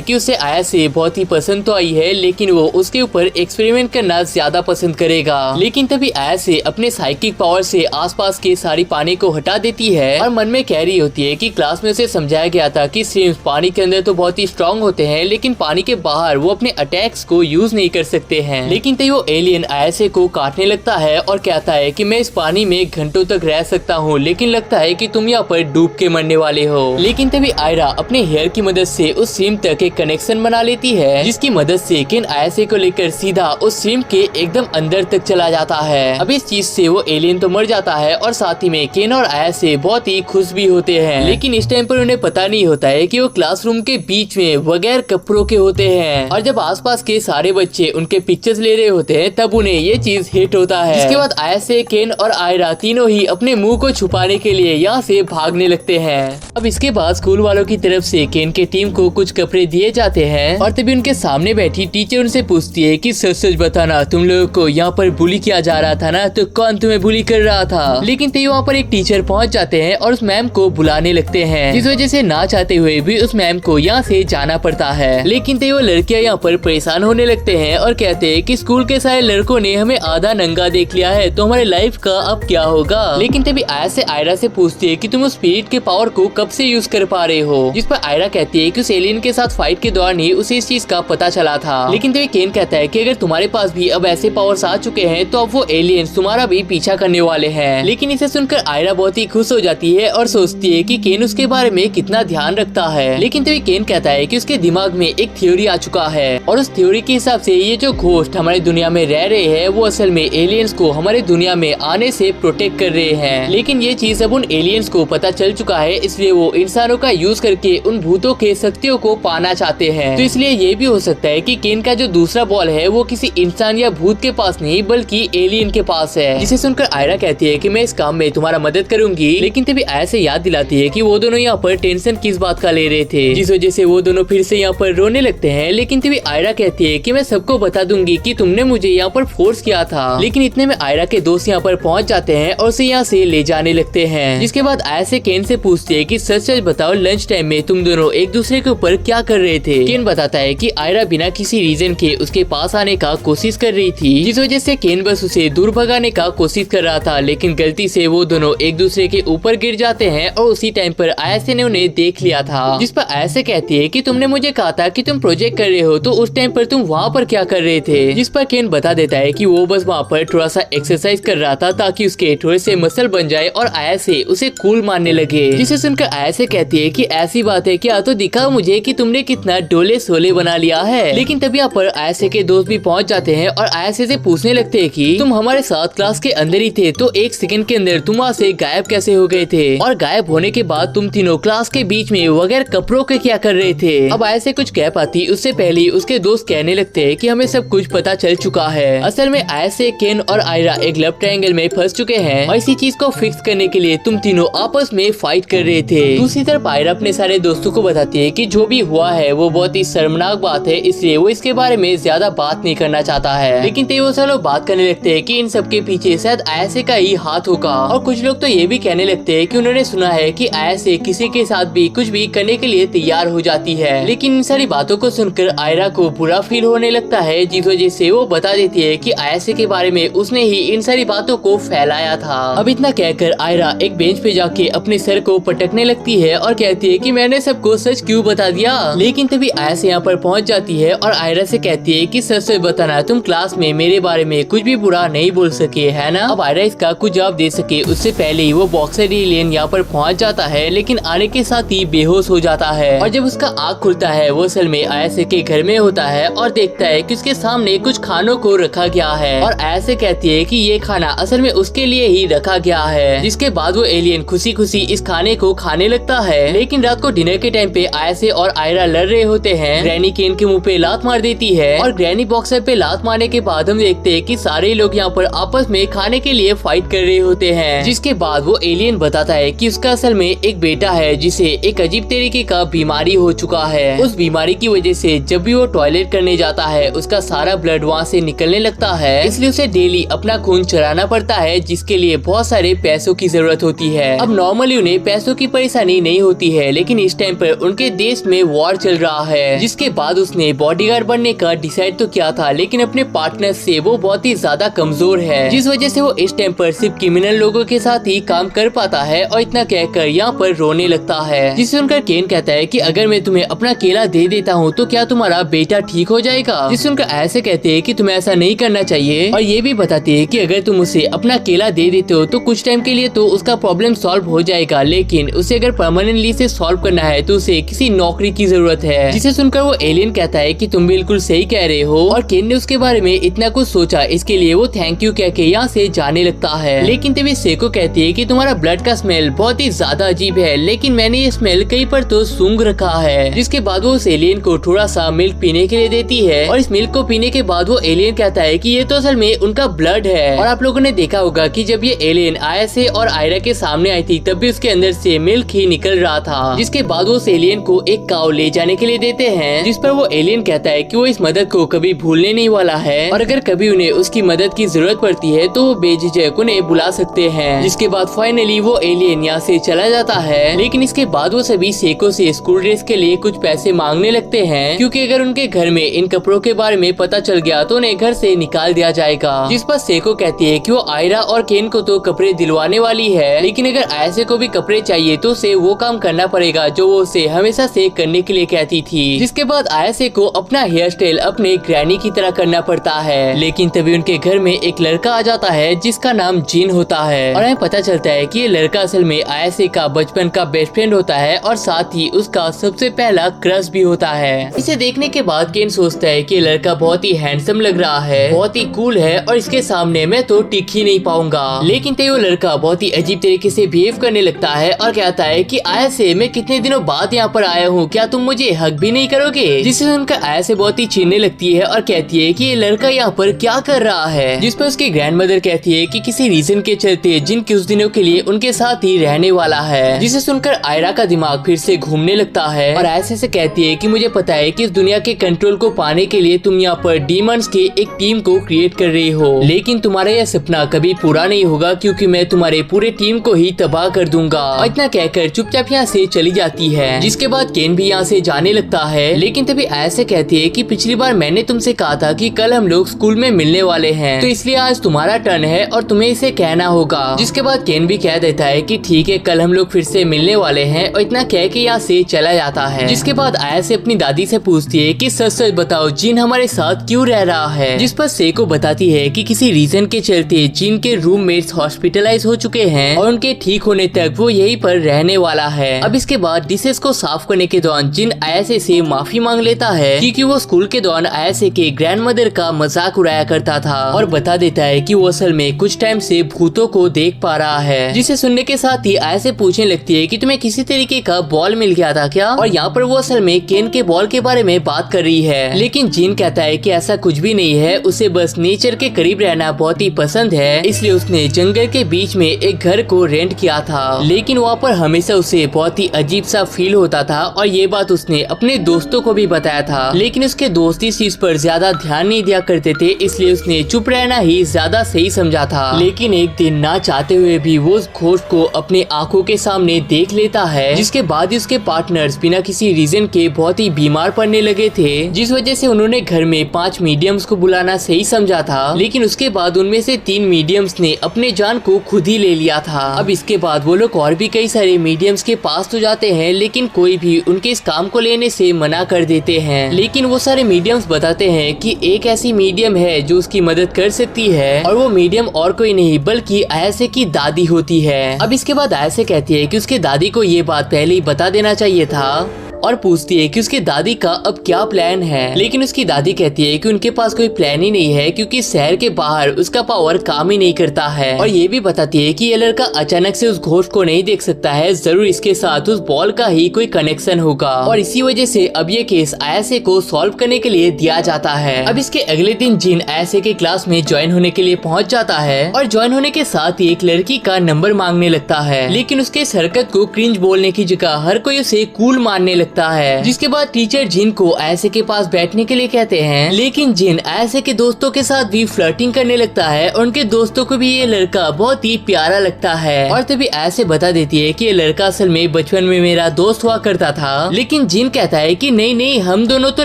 कि उसे आया से बहुत ही पसंद तो आई है, लेकिन वो उसके ऊपर एक्सपेरिमेंट करना ज्यादा पसंद करेगा। लेकिन तभी आया से अपने साइकिक पावर से आसपास के सारी पानी को हटा देती है और मन में कह रही होती है कि क्लास में उसे समझाया गया था कि सिम्स पानी के अंदर तो बहुत ही स्ट्रॉन्ग होते हैं, लेकिन पानी के बाहर वो अपने अटैक्स को यूज नहीं कर सकते हैं। लेकिन तभी वो एलियन आया से को काटने लगता है और कहता है कि मैं इस पानी में घंटों तक रह सकता हूँ, लेकिन लगता है कि तुम यहाँ पर डूब के मरने वाले हो। लेकिन तभी आयरा अपने हेयर की मदद से उस सिम तक एक कनेक्शन बना लेती है, जिसकी मदद से केन आयासे को लेकर सीधा उस सिम के एकदम अंदर तक चला जाता है। अब इस चीज से वो एलियन तो मर जाता है और साथ ही में केन और आयासे बहुत ही खुश भी होते हैं। लेकिन इस टाइम पर उन्हें पता नहीं होता है कि वो क्लासरूम के बीच में बगैर कपड़ों के होते हैं और जब आसपास के सारे बच्चे उनके पिक्चर्स ले रहे होते हैं तब उन्हें ये चीज हिट होता है। इसके बाद आयासे, केन और आयरा तीनों ही अपने मुंह को छुपाने के लिए यहाँ से भागने लगते हैं। अब इसके बाद स्कूल वालों की तरफ से केन के टीम को कुछ कपड़े दिए जाते हैं और तभी उनके सामने बैठी टीचर उनसे पूछती है कि सच सच बताना, तुम लोगों को यहाँ पर बुली किया जा रहा था ना, तो कौन तुम्हें बुली कर रहा था। लेकिन तभी वहाँ पर एक टीचर पहुँच जाते हैं और उस मैम को बुलाने लगते हैं, जिस वजह से ना चाहते हुए भी उस मैम को यहाँ से जाना पड़ता है। लेकिन तभी वो लड़कियाँ यहाँ पर परेशान होने लगते हैं और कहते हैं कि स्कूल के सारे लड़कों ने हमें आधा नंगा देख लिया है, तो हमारे लाइफ का अब क्या होगा। लेकिन तभी आया से आयरा से पूछती है कि तुम उस स्पिरिट के पावर को कब से यूज कर पा रहे हो, जिस पर आयरा कहती है कि उस एलियन के साथ फाइट के दौरान ही उसे इस चीज का पता चला था। लेकिन तभी केन कहता है कि अगर तुम्हारे पास भी अब ऐसे पावर्स आ चुके हैं तो अब वो एलियंस तुम्हारा भी पीछा करने वाले हैं। लेकिन इसे सुनकर आयरा बहुत ही खुश हो जाती है और सोचती है कि केन उसके बारे में कितना ध्यान रखता है। लेकिन तभी केन कहता है कि उसके दिमाग में एक थ्योरी आ चुका है और उस थ्योरी के हिसाब से ये जो घोस्ट हमारी दुनिया में रह रहे हैं वो असल में एलियंस को हमारे दुनिया में आने से प्रोटेक्ट कर रहे हैं। लेकिन ये चीज अब उन एलियंस को पता चल चुका है, इसलिए वो इंसानों का यूज करके उन भूतों के शक्तियों को पाना चाहते हैं। तो इसलिए ये भी हो सकता है कि केन का जो दूसरा बॉल है वो किसी इंसान या भूत के पास नहीं बल्कि एलियन के पास है। जिसे सुनकर आयरा कहती है कि मैं इस काम में तुम्हारा मदद करूंगी। लेकिन तभी आयरा से याद दिलाती है कि वो दोनों यहाँ पर टेंशन किस बात का ले रहे थे, जिस वजह से वो दोनों फिर से यहाँ पर रोने लगते हैं। लेकिन तभी आयरा कहती है कि मैं सबको बता दूंगी कि तुमने मुझे यहाँ पर फोर्स किया था। लेकिन इतने में आयरा के दोस्त यहाँ पर पहुँच जाते हैं और उसे यहाँ से ले जाने लगते हैं। जिसके बाद आयरा से केन से पूछती है कि सच सच बताओ, लंच टाइम में तुम दोनों एक दूसरे के ऊपर क्या कर रहे थे। केन बताता है कि आयरा बिना किसी रीजन के उसके पास आने का कोशिश कर रही थी, जिस वजह से केन बस उसे दूर भगाने का कोशिश कर रहा था। लेकिन गलती से वो दोनों एक दूसरे के ऊपर गिर जाते हैं और उसी टाइम पर आयासे ने उन्हें देख लिया था। जिस पर आयासे कहती है कि तुमने मुझे कहा था कि तुम प्रोजेक्ट कर रहे हो, तो उस टाइम पर तुम वहाँ पर क्या कर रहे थे। जिस पर केन बता देता है कि वो बस वहाँ पर थोड़ा सा एक्सरसाइज कर रहा था ताकि उसके थोड़े से मसल बन जाए और आयासे उसे कूल मारने लगे। जिसे सुनकर आयासे कहती है कि ऐसी बात है क्या, तो दिखाओ मुझे कि तुमने कितना डोले सोले बना लिया है। लेकिन तभी यहाँ पर आयासे के दोस्त भी पहुँच जाते हैं और आयासे से पूछने लगते हैं कि तुम हमारे साथ क्लास के अंदर ही थे, तो एक सेकंड के अंदर तुम वहाँ से गायब कैसे हो गए थे, और गायब होने के बाद तुम तीनों क्लास के बीच में बगैर कपड़ों के क्या कर रहे थे। अब आयासे कुछ कह पाती उससे पहले उसके दोस्त कहने लगते हैं कि हमें सब कुछ पता चल चुका है। असल में आयासे, केन और आयरा एक लव ट्रायंगल में फंस चुके हैं और इसी चीज को फिक्स करने के लिए तुम तीनों आपस में फाइट कर रहे थे। दूसरी तरफ आयरा अपने सारे दोस्तों को बताती है कि जो भी हुआ है वो बहुत ही शर्मनाक बात है, इसलिए वो इसके बारे में ज्यादा बात नहीं करना चाहता है। लेकिन तभी वो सब लोग बात करने लगते हैं कि इन सब के पीछे शायद आयासे का ही हाथ होगा, और कुछ लोग तो ये भी कहने लगते हैं कि उन्होंने सुना है कि आयासे किसी के साथ भी कुछ भी करने के लिए तैयार हो जाती है। लेकिन इन सारी बातों को सुनकर आयरा को बुरा फील होने लगता है, जिस वजह से वो बता देती है कि आयासे के बारे में उसने ही इन सारी बातों को फैलाया था। अब इतना कहकर आयरा एक बेंच पे जाके अपने सर को पटकने लगती है और कहती है कि मैंने सबको सच क्यों बता दिया। लेकिन तभी आयासे यहाँ पर पहुँच जाती है और आयरा से कहती है कि सच सच बताना, तुम क्लास में मेरे बारे में कुछ भी बुरा नहीं बोल सके, है ना। अब आयरा इसका कुछ जवाब दे सके उससे पहले ही वो बॉक्सर एलियन यहाँ पर पहुँच जाता है, लेकिन आने के साथ ही बेहोश हो जाता है। और जब उसका आँख खुलता है वो असल में आयासे के घर में होता है और देखता है कि उसके सामने कुछ खानों को रखा गया है, और आयासे कहती है कि ये खाना असल में उसके लिए ही रखा गया है। जिसके बाद वो एलियन खुशी खुशी इस खाने को खाने लगता है। लेकिन रात को डिनर के टाइम पे आयासे और आयरा लड़ रहे होते हैं। ग्रैनी केन के मुंह पे लात मार देती है और ग्रैनी बॉक्सर पे लात मारने के बाद हम देखते हैं कि सारे लोग यहाँ पर आपस में खाने के लिए फाइट कर रहे होते हैं। जिसके बाद वो एलियन बताता है कि उसका असल में एक बेटा है जिसे एक अजीब तरीके का बीमारी हो चुका है। उस बीमारी की वजह से जब भी वो टॉयलेट करने जाता है उसका सारा ब्लड वहाँ से से निकलने लगता है, इसलिए उसे डेली अपना खून चढ़ाना पड़ता है, जिसके लिए बहुत सारे पैसों की जरूरत होती है। अब नॉर्मली उन्हें पैसों की परेशानी नहीं होती है, लेकिन इस टाइम पर उनके देश में वॉर चल रहा है, जिसके बाद उसने बॉडीगार्ड बनने का डिसाइड तो किया था, लेकिन अपने पार्टनर से वो बहुत ही ज्यादा कमजोर है, जिस वजह से वो इस टाइम पर सिर्फ क्रिमिनल लोगों के साथ ही काम कर पाता है। और इतना कहकर यहाँ पर रोने लगता है, जिससे सुनकर केन कहता है कि अगर मैं तुम्हें अपना केला दे देता हूँ तो क्या तुम्हारा बेटा ठीक हो जाएगा। जिससे सुनकर ऐसे कहते हैं कि तुम्हें ऐसा नहीं करना चाहिए, और ये भी बताती है कि अगर तुम उसे अपना केला दे देते हो तो कुछ टाइम के लिए तो उसका प्रॉब्लम सॉल्व हो जाएगा, लेकिन उसे अगर परमानेंटली से सॉल्व करना है तो उसे किसी नौकरी की जरूरत है। जिसे सुनकर वो एलियन कहता है कि तुम बिल्कुल सही कह रहे हो, और केन ने उसके बारे में इतना कुछ सोचा, इसके लिए वो थैंक यू कह के यहाँ से जाने लगता है। लेकिन तभी सेको कहती है कि तुम्हारा ब्लड का स्मेल बहुत ही ज्यादा अजीब है, लेकिन मैंने ये स्मेल कहीं पर तो सूंघ रखा है। जिसके बाद वो उस एलियन को थोड़ा सा मिल्क पीने के लिए देती है, और इस मिल्क को पीने के बाद वो एलियन कहता है कि ये तो असल में उनका ब्लड है। और आप लोगों ने देखा होगा कि जब ये एलियन आयसे और आयरा के सामने आई थी तब भी उसके अंदर से मिल्क ही निकल रहा था। जिसके बाद वो उस एलियन को एक काऊ ले जाने के लिए देते हैं, जिस पर वो एलियन कहता है कि वो इस मदद को कभी भूलने नहीं वाला है, और अगर कभी उन्हें उसकी मदद की जरूरत पड़ती है तो वो बेझिझक उन्हें बुला सकते हैं। जिसके बाद फाइनली वो एलियन यहाँ से चला जाता है, लेकिन इसके बाद वो सभी सेको से स्कूल ड्रेस के लिए कुछ पैसे मांगने लगते हैं, क्योंकि अगर उनके घर में इन कपड़ों के बारे में पता चल गया तो उन्हें घर से निकाल दिया जाएगा। जिस पर सेको कहती है कि वो आयरा और केन को तो कपड़े दिलवाने वाली है, लेकिन अगर आयसे को भी कपड़े चाहिए तो उसे वो काम करना पड़ेगा जो वो उसे हमेशा से करने के लिए कहती थी। जिसके बाद आयसे को अपना हेयर स्टाइल अपने ग्रैनी की तरह करना पड़ता है, लेकिन तभी उनके घर में एक लड़का आ जाता है जिसका नाम जिन होता है, और हमें पता चलता है कि ये लड़का असल में आयसे का बचपन का बेस्ट फ्रेंड होता है, और साथ ही उसका सबसे पहला क्रश भी होता है। इसे देखने के बाद केन सोचता है कि ये लड़का बहुत ही हैंडसम लग रहा है, बहुत ही कूल है, और इसके सामने मैं तो टिक ही नहीं पाऊंगा। लेकिन तभी वो लड़का बहुत ही अजीब तरीके से बिहेव करने लगता है और कहता है कि आयसे मैं कितने दिनों बाद यहाँ पर आया हूँ, क्या तुम मुझे हक भी नहीं करोगे। जिसे सुनकर आयसे बहुत ही चीखने लगती है और कहती है कि ये लड़का यहाँ पर क्या कर रहा है। जिस पर उसकी ग्रैंडमदर कहती है कि किसी रीजन के चलते जिन कुछ दिनों के लिए उनके साथ ही रहने वाला है। जिसे सुनकर आयरा का दिमाग फिर से घूमने लगता है, और आयसे से कहती है कि मुझे पता है कि इस दुनिया के कंट्रोल को पाने के लिए तुम यहाँ पर डीमंस के एक टीम को क्रिएट कर रही हो, लेकिन तुम्हारा यह सपना कभी पूरा नहीं होगा, क्योंकि मैं तुम्हारे पूरे टीम को ही तबाह कर दूंगा। और इतना कहकर चुपचाप यहाँ से चली जाती है। जिसके बाद केन भी यहाँ से जाने लगता है, लेकिन तभी ऐसे कहती है कि पिछली बार मैंने तुमसे कहा था कि कल हम लोग स्कूल में मिलने वाले हैं, तो इसलिए आज तुम्हारा टर्न है और तुम्हें इसे कहना होगा। जिसके बाद केन भी कह देता है कि ठीक है, कल हम लोग फिर से मिलने वाले हैं, और इतना कह के यहाँ से चला जाता है। जिसके बाद आया से अपनी दादी से पूछती है कि सच सच बताओ जिन हमारे साथ क्यों रह रहा है। जिस पर सेको बताती है कि किसी रीजन के चलते जिन के रूममेट्स हॉस्पिटलाइज हो चुके हैं, और उनके ठीक होने तक वो यहीं पर रहने वाला है। अब इसके बाद डिशेस को साफ करने के दौरान जिन आयसे से माफी मांग लेता है, क्योंकि वो स्कूल के दौरान आयसे के ग्रैंडमदर का मजाक उड़ाया करता था, और बता देता है कि वो असल में कुछ टाइम से भूतों को देख पा रहा है। जिसे सुनने के साथ ही आयसे पूछने लगती है कि तुम्हें किसी तरीके का बॉल मिल गया था क्या, और यहाँ पर वो असल में केन के बॉल के बारे में बात कर रही है। लेकिन जिन कहता है कि ऐसा कुछ भी नहीं है, उसे बस नेचर के करीब रहना बहुत ही पसंद है, इसलिए उसने जंगल के बीच में एक घर को रेंट किया था। लेकिन वहाँ पर हमेशा उसे बहुत ही अजीब सा फील होता था, और ये बात उसने अपने दोस्तों को भी बताया था, लेकिन उसके दोस्त इस चीज पर ज्यादा ध्यान नहीं दिया करते थे, इसलिए उसने चुप रहना ही ज्यादा सही समझा था। लेकिन एक दिन ना चाहते हुए भी वो उस घोस्ट को अपने आंखों के सामने देख लेता है, जिसके बाद उसके पार्टनर्स बिना किसी रीजन के बहुत ही बीमार पड़ने लगे थे, जिस वजह से उन्होंने घर में 5 मीडियम्स को बुलाना सही समझा था। लेकिन उसके बाद उनमें से 3 मीडियम्स ने अपने जान को खुद ही ले लिया था। अब इसके बाद वो लोग और भी कई सारे मीडियम्स के पास तो जाते हैं, लेकिन कोई भी उनके इस काम को लेने से मना कर देते हैं। लेकिन वो सारे मीडियम्स बताते हैं कि एक ऐसी मीडियम है जो उसकी मदद कर सकती है, और वो मीडियम और कोई नहीं बल्कि आयसे की दादी होती है। अब इसके बाद आयसे कहती है कि उसके दादी को ये बात पहले ही बता देना चाहिए था, और पूछती है कि उसकी दादी का अब क्या प्लान है। लेकिन उसकी दादी कहती है कि उनके पास कोई प्लान ही नहीं है, क्योंकि शहर के बाहर उसका पावर काम ही नहीं करता है। और ये भी बताती है कि ये लड़का अचानक से उस घोस्ट को नहीं देख सकता है, जरूर इसके साथ उस बॉल का ही कोई कनेक्शन होगा, और इसी वजह से अब ये केस आयसे को सॉल्व करने के लिए दिया जाता है। अब इसके अगले दिन जिन आयसे के क्लास में ज्वाइन होने के लिए पहुँच जाता है, और ज्वाइन होने के साथ ही एक लड़की का नंबर मांगने लगता है। लेकिन उसके इस हरकत को क्रिंज बोलने की जगह हर कोई उसे कूल मानने लगता लगता है। जिसके बाद टीचर जिन को ऐसे के पास बैठने के लिए कहते हैं, लेकिन जिन ऐसे के दोस्तों के साथ भी फ्लर्टिंग करने लगता है और उनके दोस्तों को भी ये लड़का बहुत ही प्यारा लगता है। और तभी ऐसे बता देती है कि ये लड़का असल में बचपन में मेरा दोस्त हुआ करता था, लेकिन जिन कहता है कि नहीं नहीं, हम दोनों तो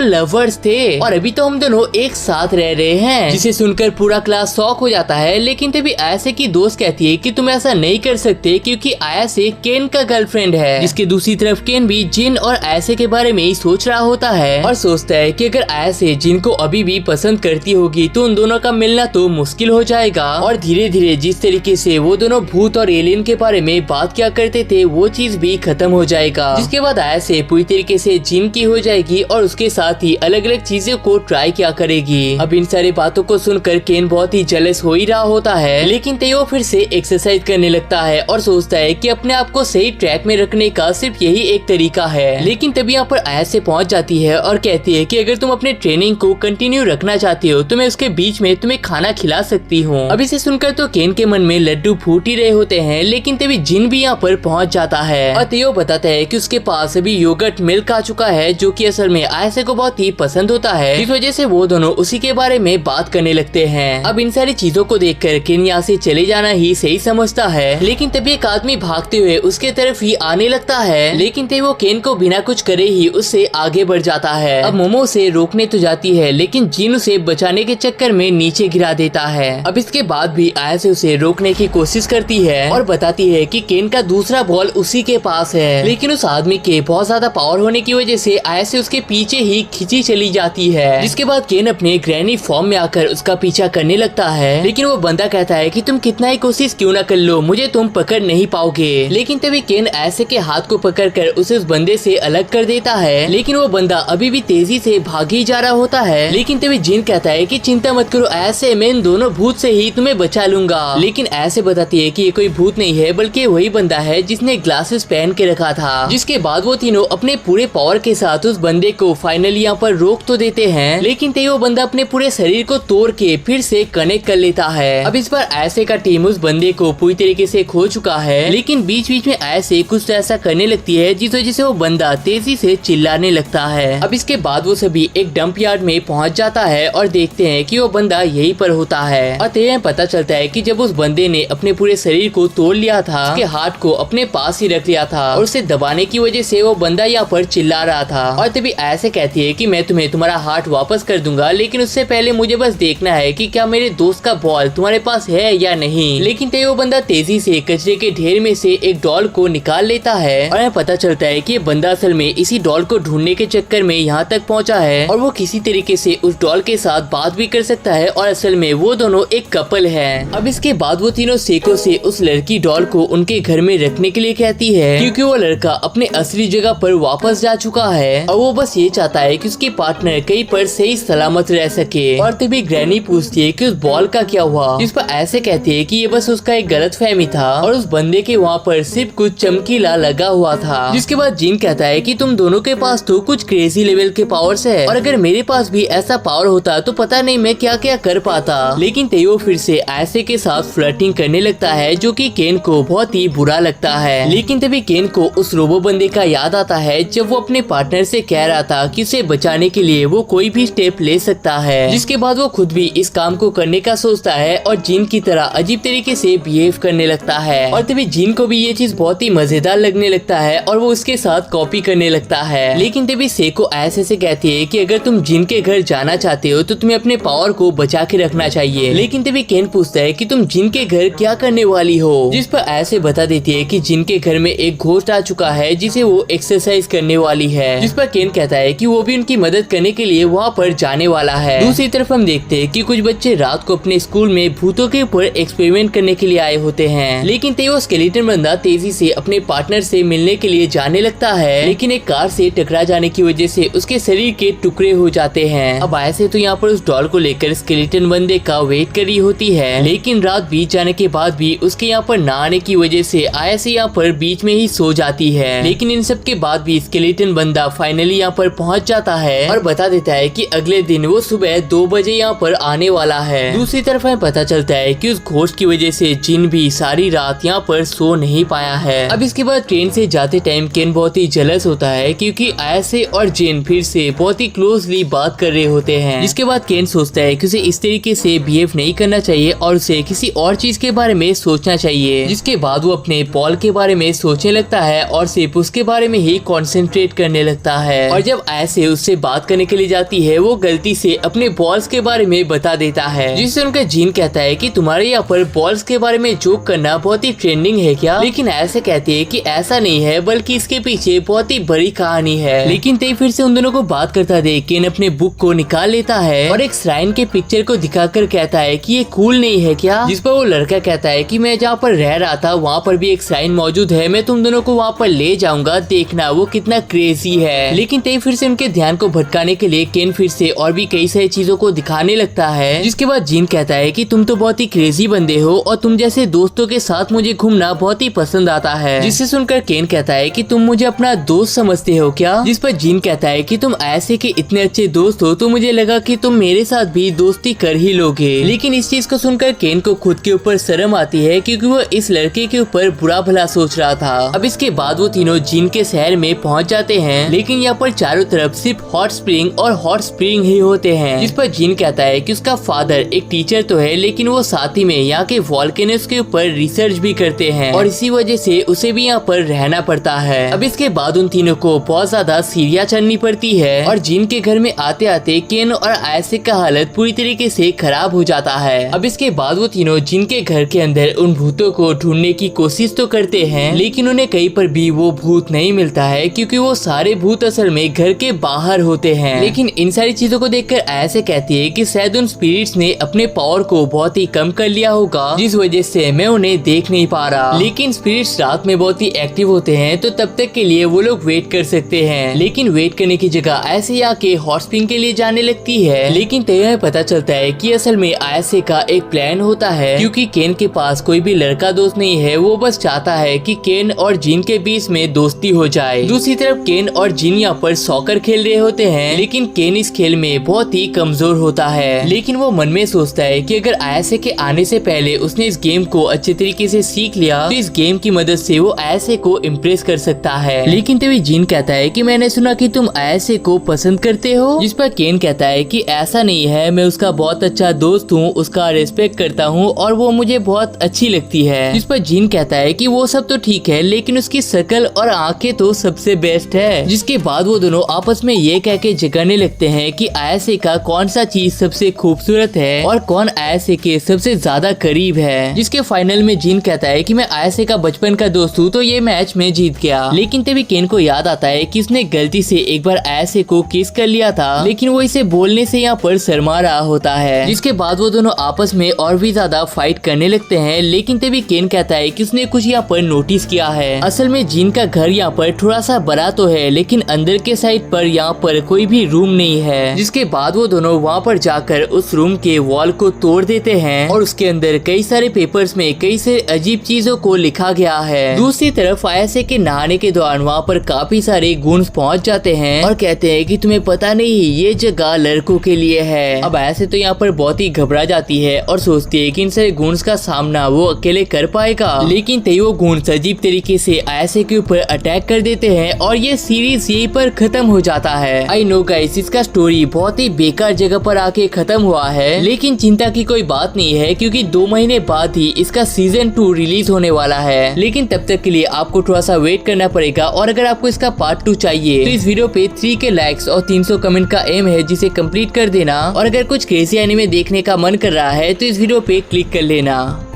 लवर्स थे और अभी तो हम दोनों एक साथ रह रहे हैं। जिसे सुनकर पूरा क्लास शॉक हो जाता है। लेकिन तभी ऐसे की दोस्त कहती है कि तुम ऐसा नहीं कर सकते क्योंकि ऐसे केन का गर्लफ्रेंड है। जिसके दूसरी तरफ केन भी जिन और ऐसे के बारे में ही सोच रहा होता है और सोचता है कि अगर ऐसे जिन को अभी भी पसंद करती होगी तो उन दोनों का मिलना तो मुश्किल हो जाएगा। और धीरे धीरे जिस तरीके से वो दोनों भूत और एलियन के बारे में बात किया करते थे वो चीज भी खत्म हो जाएगा। जिसके बाद ऐसे पूरी तरीके से जिन की हो जाएगी और उसके साथ ही अलग अलग चीजों को ट्राई किया करेगी। अब इन सारी बातों को सुनकर केन बहुत ही जेलस हो ही रहा होता है, लेकिन तेयो फिर से एक्सरसाइज करने लगता है और सोचता है कि अपने आप को सही ट्रैक में रखने का सिर्फ यही एक तरीका है। लेकिन तभी यहाँ पर ऐसे पहुँच जाती है और कहती है कि अगर तुम अपने ट्रेनिंग को कंटिन्यू रखना चाहती हो तो मैं उसके बीच में तुम्हें खाना खिला सकती हूँ। अब इसे सुनकर तो केन के मन में लड्डू फूट ही रहे होते हैं, लेकिन तभी जिन भी यहाँ पर पहुँच जाता है और तेयो बताता है कि उसके पास अभी योगर्ट मिल्क आ चुका है जो कि असल में ऐसे को बहुत ही पसंद होता है। इस वजह से वो दोनों उसी के बारे में बात करने लगते हैं। अब इन सारी चीजों को देखकर केन यहाँ से चले जाना ही सही समझता है, लेकिन तभी एक आदमी भागते हुए उसके तरफ ही आने लगता है, लेकिन तभी वो केन को बिना कुछ करे ही उससे आगे बढ़ जाता है। अब मोमो उसे रोकने तो जाती है, लेकिन जिन उसे बचाने के चक्कर में नीचे गिरा देता है। अब इसके बाद भी ऐसे उसे रोकने की कोशिश करती है और बताती है कि केन का दूसरा बॉल उसी के पास है, लेकिन उस आदमी के बहुत ज्यादा पावर होने की वजह से ऐसे उसके पीछे ही खींची चली जाती है। जिसके बाद केन अपने ग्रैनी फॉर्म में आकर उसका पीछा करने लगता है, लेकिन वो बंदा कहता है कि तुम कितना ही कोशिश क्यों ना कर लो, मुझे तुम पकड़ नहीं पाओगे। लेकिन तभी केन ऐसे के हाथ को पकड़कर उसे उस बंदे से अलग कर देता है, लेकिन वो बंदा अभी भी तेजी से भाग ही जा रहा होता है। लेकिन तभी जिन कहता है कि चिंता मत करो, ऐसे मैं इन दोनों भूत से ही तुम्हें बचा लूंगा। लेकिन ऐसे बताती है कि ये कोई भूत नहीं है बल्कि वही बंदा है जिसने ग्लासेस पहन के रखा था। जिसके बाद वो तीनों अपने पूरे पावर के साथ उस बंदे को फाइनली यहाँ पर रोक तो देते हैं, लेकिन तभी वो बंदा अपने पूरे शरीर को तोड़ के फिर से कनेक्ट कर लेता है। अब इस बार ऐसे का टीम उस बंदे को पूरी तरीके से खो चुका है, लेकिन बीच बीच में ऐसे कुछ ऐसा करने लगती है जिस वजह से वो बंदा तेजी से चिल्लाने लगता है। अब इसके बाद वो सभी एक डंप यार्ड में पहुंच जाता है और देखते हैं कि वो बंदा यहीं पर होता है। और तभी पता चलता है कि जब उस बंदे ने अपने पूरे शरीर को तोड़ लिया था, उसके हार्ट को अपने पास ही रख लिया था और उसे दबाने की वजह से वो बंदा यहाँ पर चिल्ला रहा था। और तभी ऐसे कहती है कि मैं तुम्हें तुम्हारा हार्ट वापस कर दूंगा, लेकिन उससे पहले मुझे बस देखना है कि क्या मेरे दोस्त का बॉल तुम्हारे पास है या नहीं। लेकिन तभी वो बंदा तेजी से कचरे के ढेर में से एक डॉल को निकाल लेता है और पता चलता है कि ये बंदा असल में इसी डॉल को ढूंढने के चक्कर में यहाँ तक पहुँचा है और वो किसी तरीके से उस डॉल के साथ बात भी कर सकता है और असल में वो दोनों एक कपल है। अब इसके बाद वो तीनों सेको से उस लड़की डॉल को उनके घर में रखने के लिए कहती है, क्योंकि वो लड़का अपने असली जगह पर वापस जा चुका है और वो बस ये चाहता है कि उसकी पार्टनर कहीं पर सही सलामत रह सके। और तभी ग्रैनी पूछती है कि उस बॉल का क्या हुआ, जिस पर ऐसे कहती है कि ये बस उसका एक गलतफहमी था और उस बंदे के वहाँ पर सिर्फ कुछ चमकीला लगा हुआ था। जिसके बाद जिन कहता है कि तुम दोनों के पास तो कुछ क्रेजी लेवल के पावर्स है और अगर मेरे पास भी ऐसा पावर होता तो पता नहीं मैं क्या क्या कर पाता। लेकिन तेयो फिर से ऐसे के साथ फ्लर्टिंग करने लगता है जो कि केन को बहुत ही बुरा लगता है। लेकिन तभी केन को उस रोबो बंदे का याद आता है जब वो अपने पार्टनर से कह रहा था कि उसे बचाने के लिए वो कोई भी स्टेप ले सकता है। जिसके बाद वो खुद भी इस काम को करने का सोचता है और जिन की तरह अजीब तरीके से बिहेव करने लगता है। और तभी जिन को भी ये चीज बहुत ही मजेदार लगने लगता है और वो उसके साथ कॉपी करने लगता है। लेकिन तभी सेको ऐसे से कहती है कि अगर तुम जिन के घर जाना चाहते हो तो तुम्हें अपने पावर को बचा के रखना चाहिए। लेकिन तभी केन पूछता है कि तुम जिन के घर क्या करने वाली हो, जिस पर ऐसे बता देती है कि जिन के घर में एक घोस्ट आ चुका है जिसे वो एक्सरसाइज करने वाली है। जिस पर केन कहता है कि वो भी उनकी मदद करने के लिए वहाँ पर जाने वाला है। दूसरी तरफ हम देखते हैं कि कुछ बच्चे रात को अपने स्कूल में भूतों के ऊपर एक्सपेरिमेंट करने के लिए आए होते हैं। लेकिन तभी वो स्केलेटन बंदा तेजी से अपने पार्टनर से मिलने के लिए जाने लगता है, लेकिन एक कार से टकरा जाने की वजह से उसके शरीर के टुकड़े हो जाते हैं। अब ऐसे तो यहाँ पर उस डॉल को लेकर स्केलेटन बंदे का वेट कर रही होती है, लेकिन रात बीत जाने के बाद भी उसके यहाँ पर न आने की वजह से ऐसे यहाँ पर बीच में ही सो जाती है। लेकिन इन सब के बाद भी स्केलेटन बंदा फाइनली यहाँ पर पहुँच जाता है और बता देता है कि अगले दिन वो सुबह 2 बजे यहाँ पर आने वाला है। दूसरी तरफ हमें पता चलता है कि उस घोस्ट की वजह से जिन भी सारी रात यहाँ पर सो नहीं पाया है। अब इसके बाद ट्रेन से जाते टाइम केन बहुत ही जेलस होता है क्योंकि आयासे और जिन फिर से बहुत ही क्लोजली बात कर रहे होते हैं। जिसके बाद केन सोचता है कि उसे इस तरीके से बिहेव नहीं करना चाहिए और उसे किसी और चीज के बारे में सोचना चाहिए। जिसके बाद वो अपने पॉल के बारे में सोचने लगता है और सिर्फ उसके बारे में ही कंसंट्रेट करने लगता है। और जब आयासे उससे बात करने के लिए जाती है वो गलती से अपने बॉल्स के बारे में बता देता है, जिससे उनका जिन कहता है कि तुम्हारे यहाँ पर बॉल्स के बारे में जोक करना बहुत ही ट्रेंडिंग है क्या? लेकिन आयासे कहती है कि ऐसा नहीं है, बल्कि इसके पीछे बहुत ही बड़ी कहानी है। लेकिन तभी फिर से उन दोनों को बात करता देख केन अपने बुक को निकाल लेता है और एक श्राइन के पिक्चर को दिखाकर कहता है कि ये कूल नहीं है क्या? जिस पर वो लड़का कहता है कि मैं जहाँ पर रह रहा था वहाँ पर भी एक श्राइन मौजूद है, मैं तुम दोनों को वहाँ पर ले जाऊंगा, देखना वो कितना क्रेजी है। लेकिन तभी फिर से उनके ध्यान को भटकाने के लिए केन फिर से और भी कई सारी चीजों को दिखाने लगता है। जिसके बाद जिन कहता है कि तुम तो बहुत ही क्रेजी बंदे हो और तुम जैसे दोस्तों के साथ मुझे घूमना बहुत ही पसंद आता है। जिससे सुनकर केन कहता है कि तुम मुझे अपना दोस्त समझते हो क्या? जिस पर जिन कहता है कि तुम ऐसे के इतने अच्छे दोस्त हो तो मुझे लगा कि तुम मेरे साथ भी दोस्ती कर ही लोगे। लेकिन इस चीज को सुनकर केन को खुद के ऊपर शर्म आती है क्योंकि वो इस लड़के के ऊपर बुरा भला सोच रहा था। अब इसके बाद वो तीनों जिन के शहर में पहुंच जाते हैं, लेकिन यहाँ पर चारों तरफ सिर्फ हॉट स्प्रिंग और हॉट स्प्रिंग ही होते हैं। जिस पर जिन कहता है कि उसका फादर एक टीचर तो है, लेकिन वो साथ ही में यहाँ के वॉल्केनोस के ऊपर रिसर्च भी करते हैं और इसी वजह से उसे भी यहाँ पर रहना पड़ता है। अब इसके बाद उन तीनों को बहुत ज्यादा सीढ़ियाँ चढ़नी पड़ती है और जिन के घर में आते आते केन और आयासे का हालत पूरी तरीके से खराब हो जाता है। अब इसके बाद वो तीनों जिन के घर के अंदर उन भूतों को ढूंढने की कोशिश तो करते हैं, लेकिन उन्हें कहीं पर भी वो भूत नहीं मिलता है क्योंकि वो सारे भूत असल में घर के बाहर होते हैं। लेकिन इन सारी चीजों को देखकर आयासे कहती है कि शायद उन स्पिरिट्स ने अपने पावर को बहुत ही कम कर लिया होगा, जिस वजह से मैं उन्हें देख नहीं पा रहा। लेकिन स्पिरिट्स रात में बहुत ही एक्टिव होते हैं तो तब तक के लिए वो लोग वेट कर सकते हैं। लेकिन वेट करने की जगह आयासे आके हॉट स्प्रिंग के लिए जाने लगती है। लेकिन तय पता चलता है कि असल में आयासे का एक प्लान होता है, क्योंकि केन के पास कोई भी लड़का दोस्त नहीं है, वो बस चाहता है कि केन और जिन के बीच में दोस्ती हो जाए। दूसरी तरफ केन और जिन यहाँ पर सॉकर खेल रहे होते हैं, लेकिन केन इस खेल में बहुत ही कमजोर होता है। लेकिन वो मन में सोचता है कि अगर आयासे के आने से पहले उसने इस गेम को अच्छे तरीके से सीख लिया तो इस गेम की मदद से वो आयासे को इम्प्रेस कर सकता है। लेकिन तभी जिन कहता है कि मैंने सुना कि तुम आयासे को पसंद करते हो। जिस पर केन कहता है कि ऐसा नहीं है, मैं उसका बहुत अच्छा दोस्त हूँ, उसका रिस्पेक्ट करता हूँ और वो मुझे बहुत अच्छी लगती है। जिस पर जिन कहता है कि वो सब तो ठीक है, लेकिन उसकी शक्ल और आंखें तो सबसे बेस्ट है। जिसके बाद वो दोनों आपस में ये कह के झगड़ने लगते हैं कि आयासे का कौन सा चीज सबसे खूबसूरत है और कौन आयासे के सबसे ज्यादा करीब है। जिसके फाइनल में जिन कहता है कि मैं आयासे का बचपन का दोस्त हूँ तो ये मैच में जीत गया। लेकिन तभी केन को याद आता है कि उसने गलती से एक बार आयासे को किस कर लिया था, लेकिन वो इसे बोलने से यहाँ पर शर्मा रहा होता है। जिसके बाद वो दोनों आपस में और भी ज्यादा फाइट करने लगते हैं। लेकिन तभी केन कहता है कि उसने कुछ यहाँ पर नोटिस किया है। असल में जिन का घर यहाँ पर थोड़ा सा बड़ा तो है, लेकिन अंदर के साइड पर यहाँ पर कोई भी रूम नहीं है। जिसके बाद वो दोनों वहाँ पर जाकर उस रूम के वॉल को तोड़ देते हैं और उसके अंदर कई सारे पेपर्स में कई सारे अजीब चीजों को लिखा गया है। दूसरी तरफ आयासे के नहाने के दौरान वहाँ पर काफी सारे गुंड्स पहुँच जाते हैं और कहते हैं कि तुम्हें पता नहीं ये जगह लड़कों के लिए है। अब आयासे तो यहाँ पर बहुत ही घबरा जाती है और सोचती है कि इन सारे गुंड्स का सामना वो अकेले कर पाएगा। लेकिन तभी वो गुंड्स अजीब तरीके से आयासे के ऊपर अटैक कर देते हैं और ये सीरीज यहीं पर खत्म हो जाता है। आई नो गाइस, इसका स्टोरी बहुत ही बेकार जगह पर आके खत्म हुआ है, लेकिन चिंता की कोई बात नहीं है क्योंकि 2 महीने बाद ही इसका सीजन 2 रिलीज होने वाला है। लेकिन तब तक के लिए आपको थोड़ा सा वेट करना पड़ेगा और अगर आपको इसका पार्ट 2 चाहिए तो इस वीडियो पे 3 के लाइक्स और 300 कमेंट का एम है, जिसे कंप्लीट कर देना। और अगर कुछ क्रेजी एनीमे देखने का मन कर रहा है तो इस वीडियो पे क्लिक कर लेना।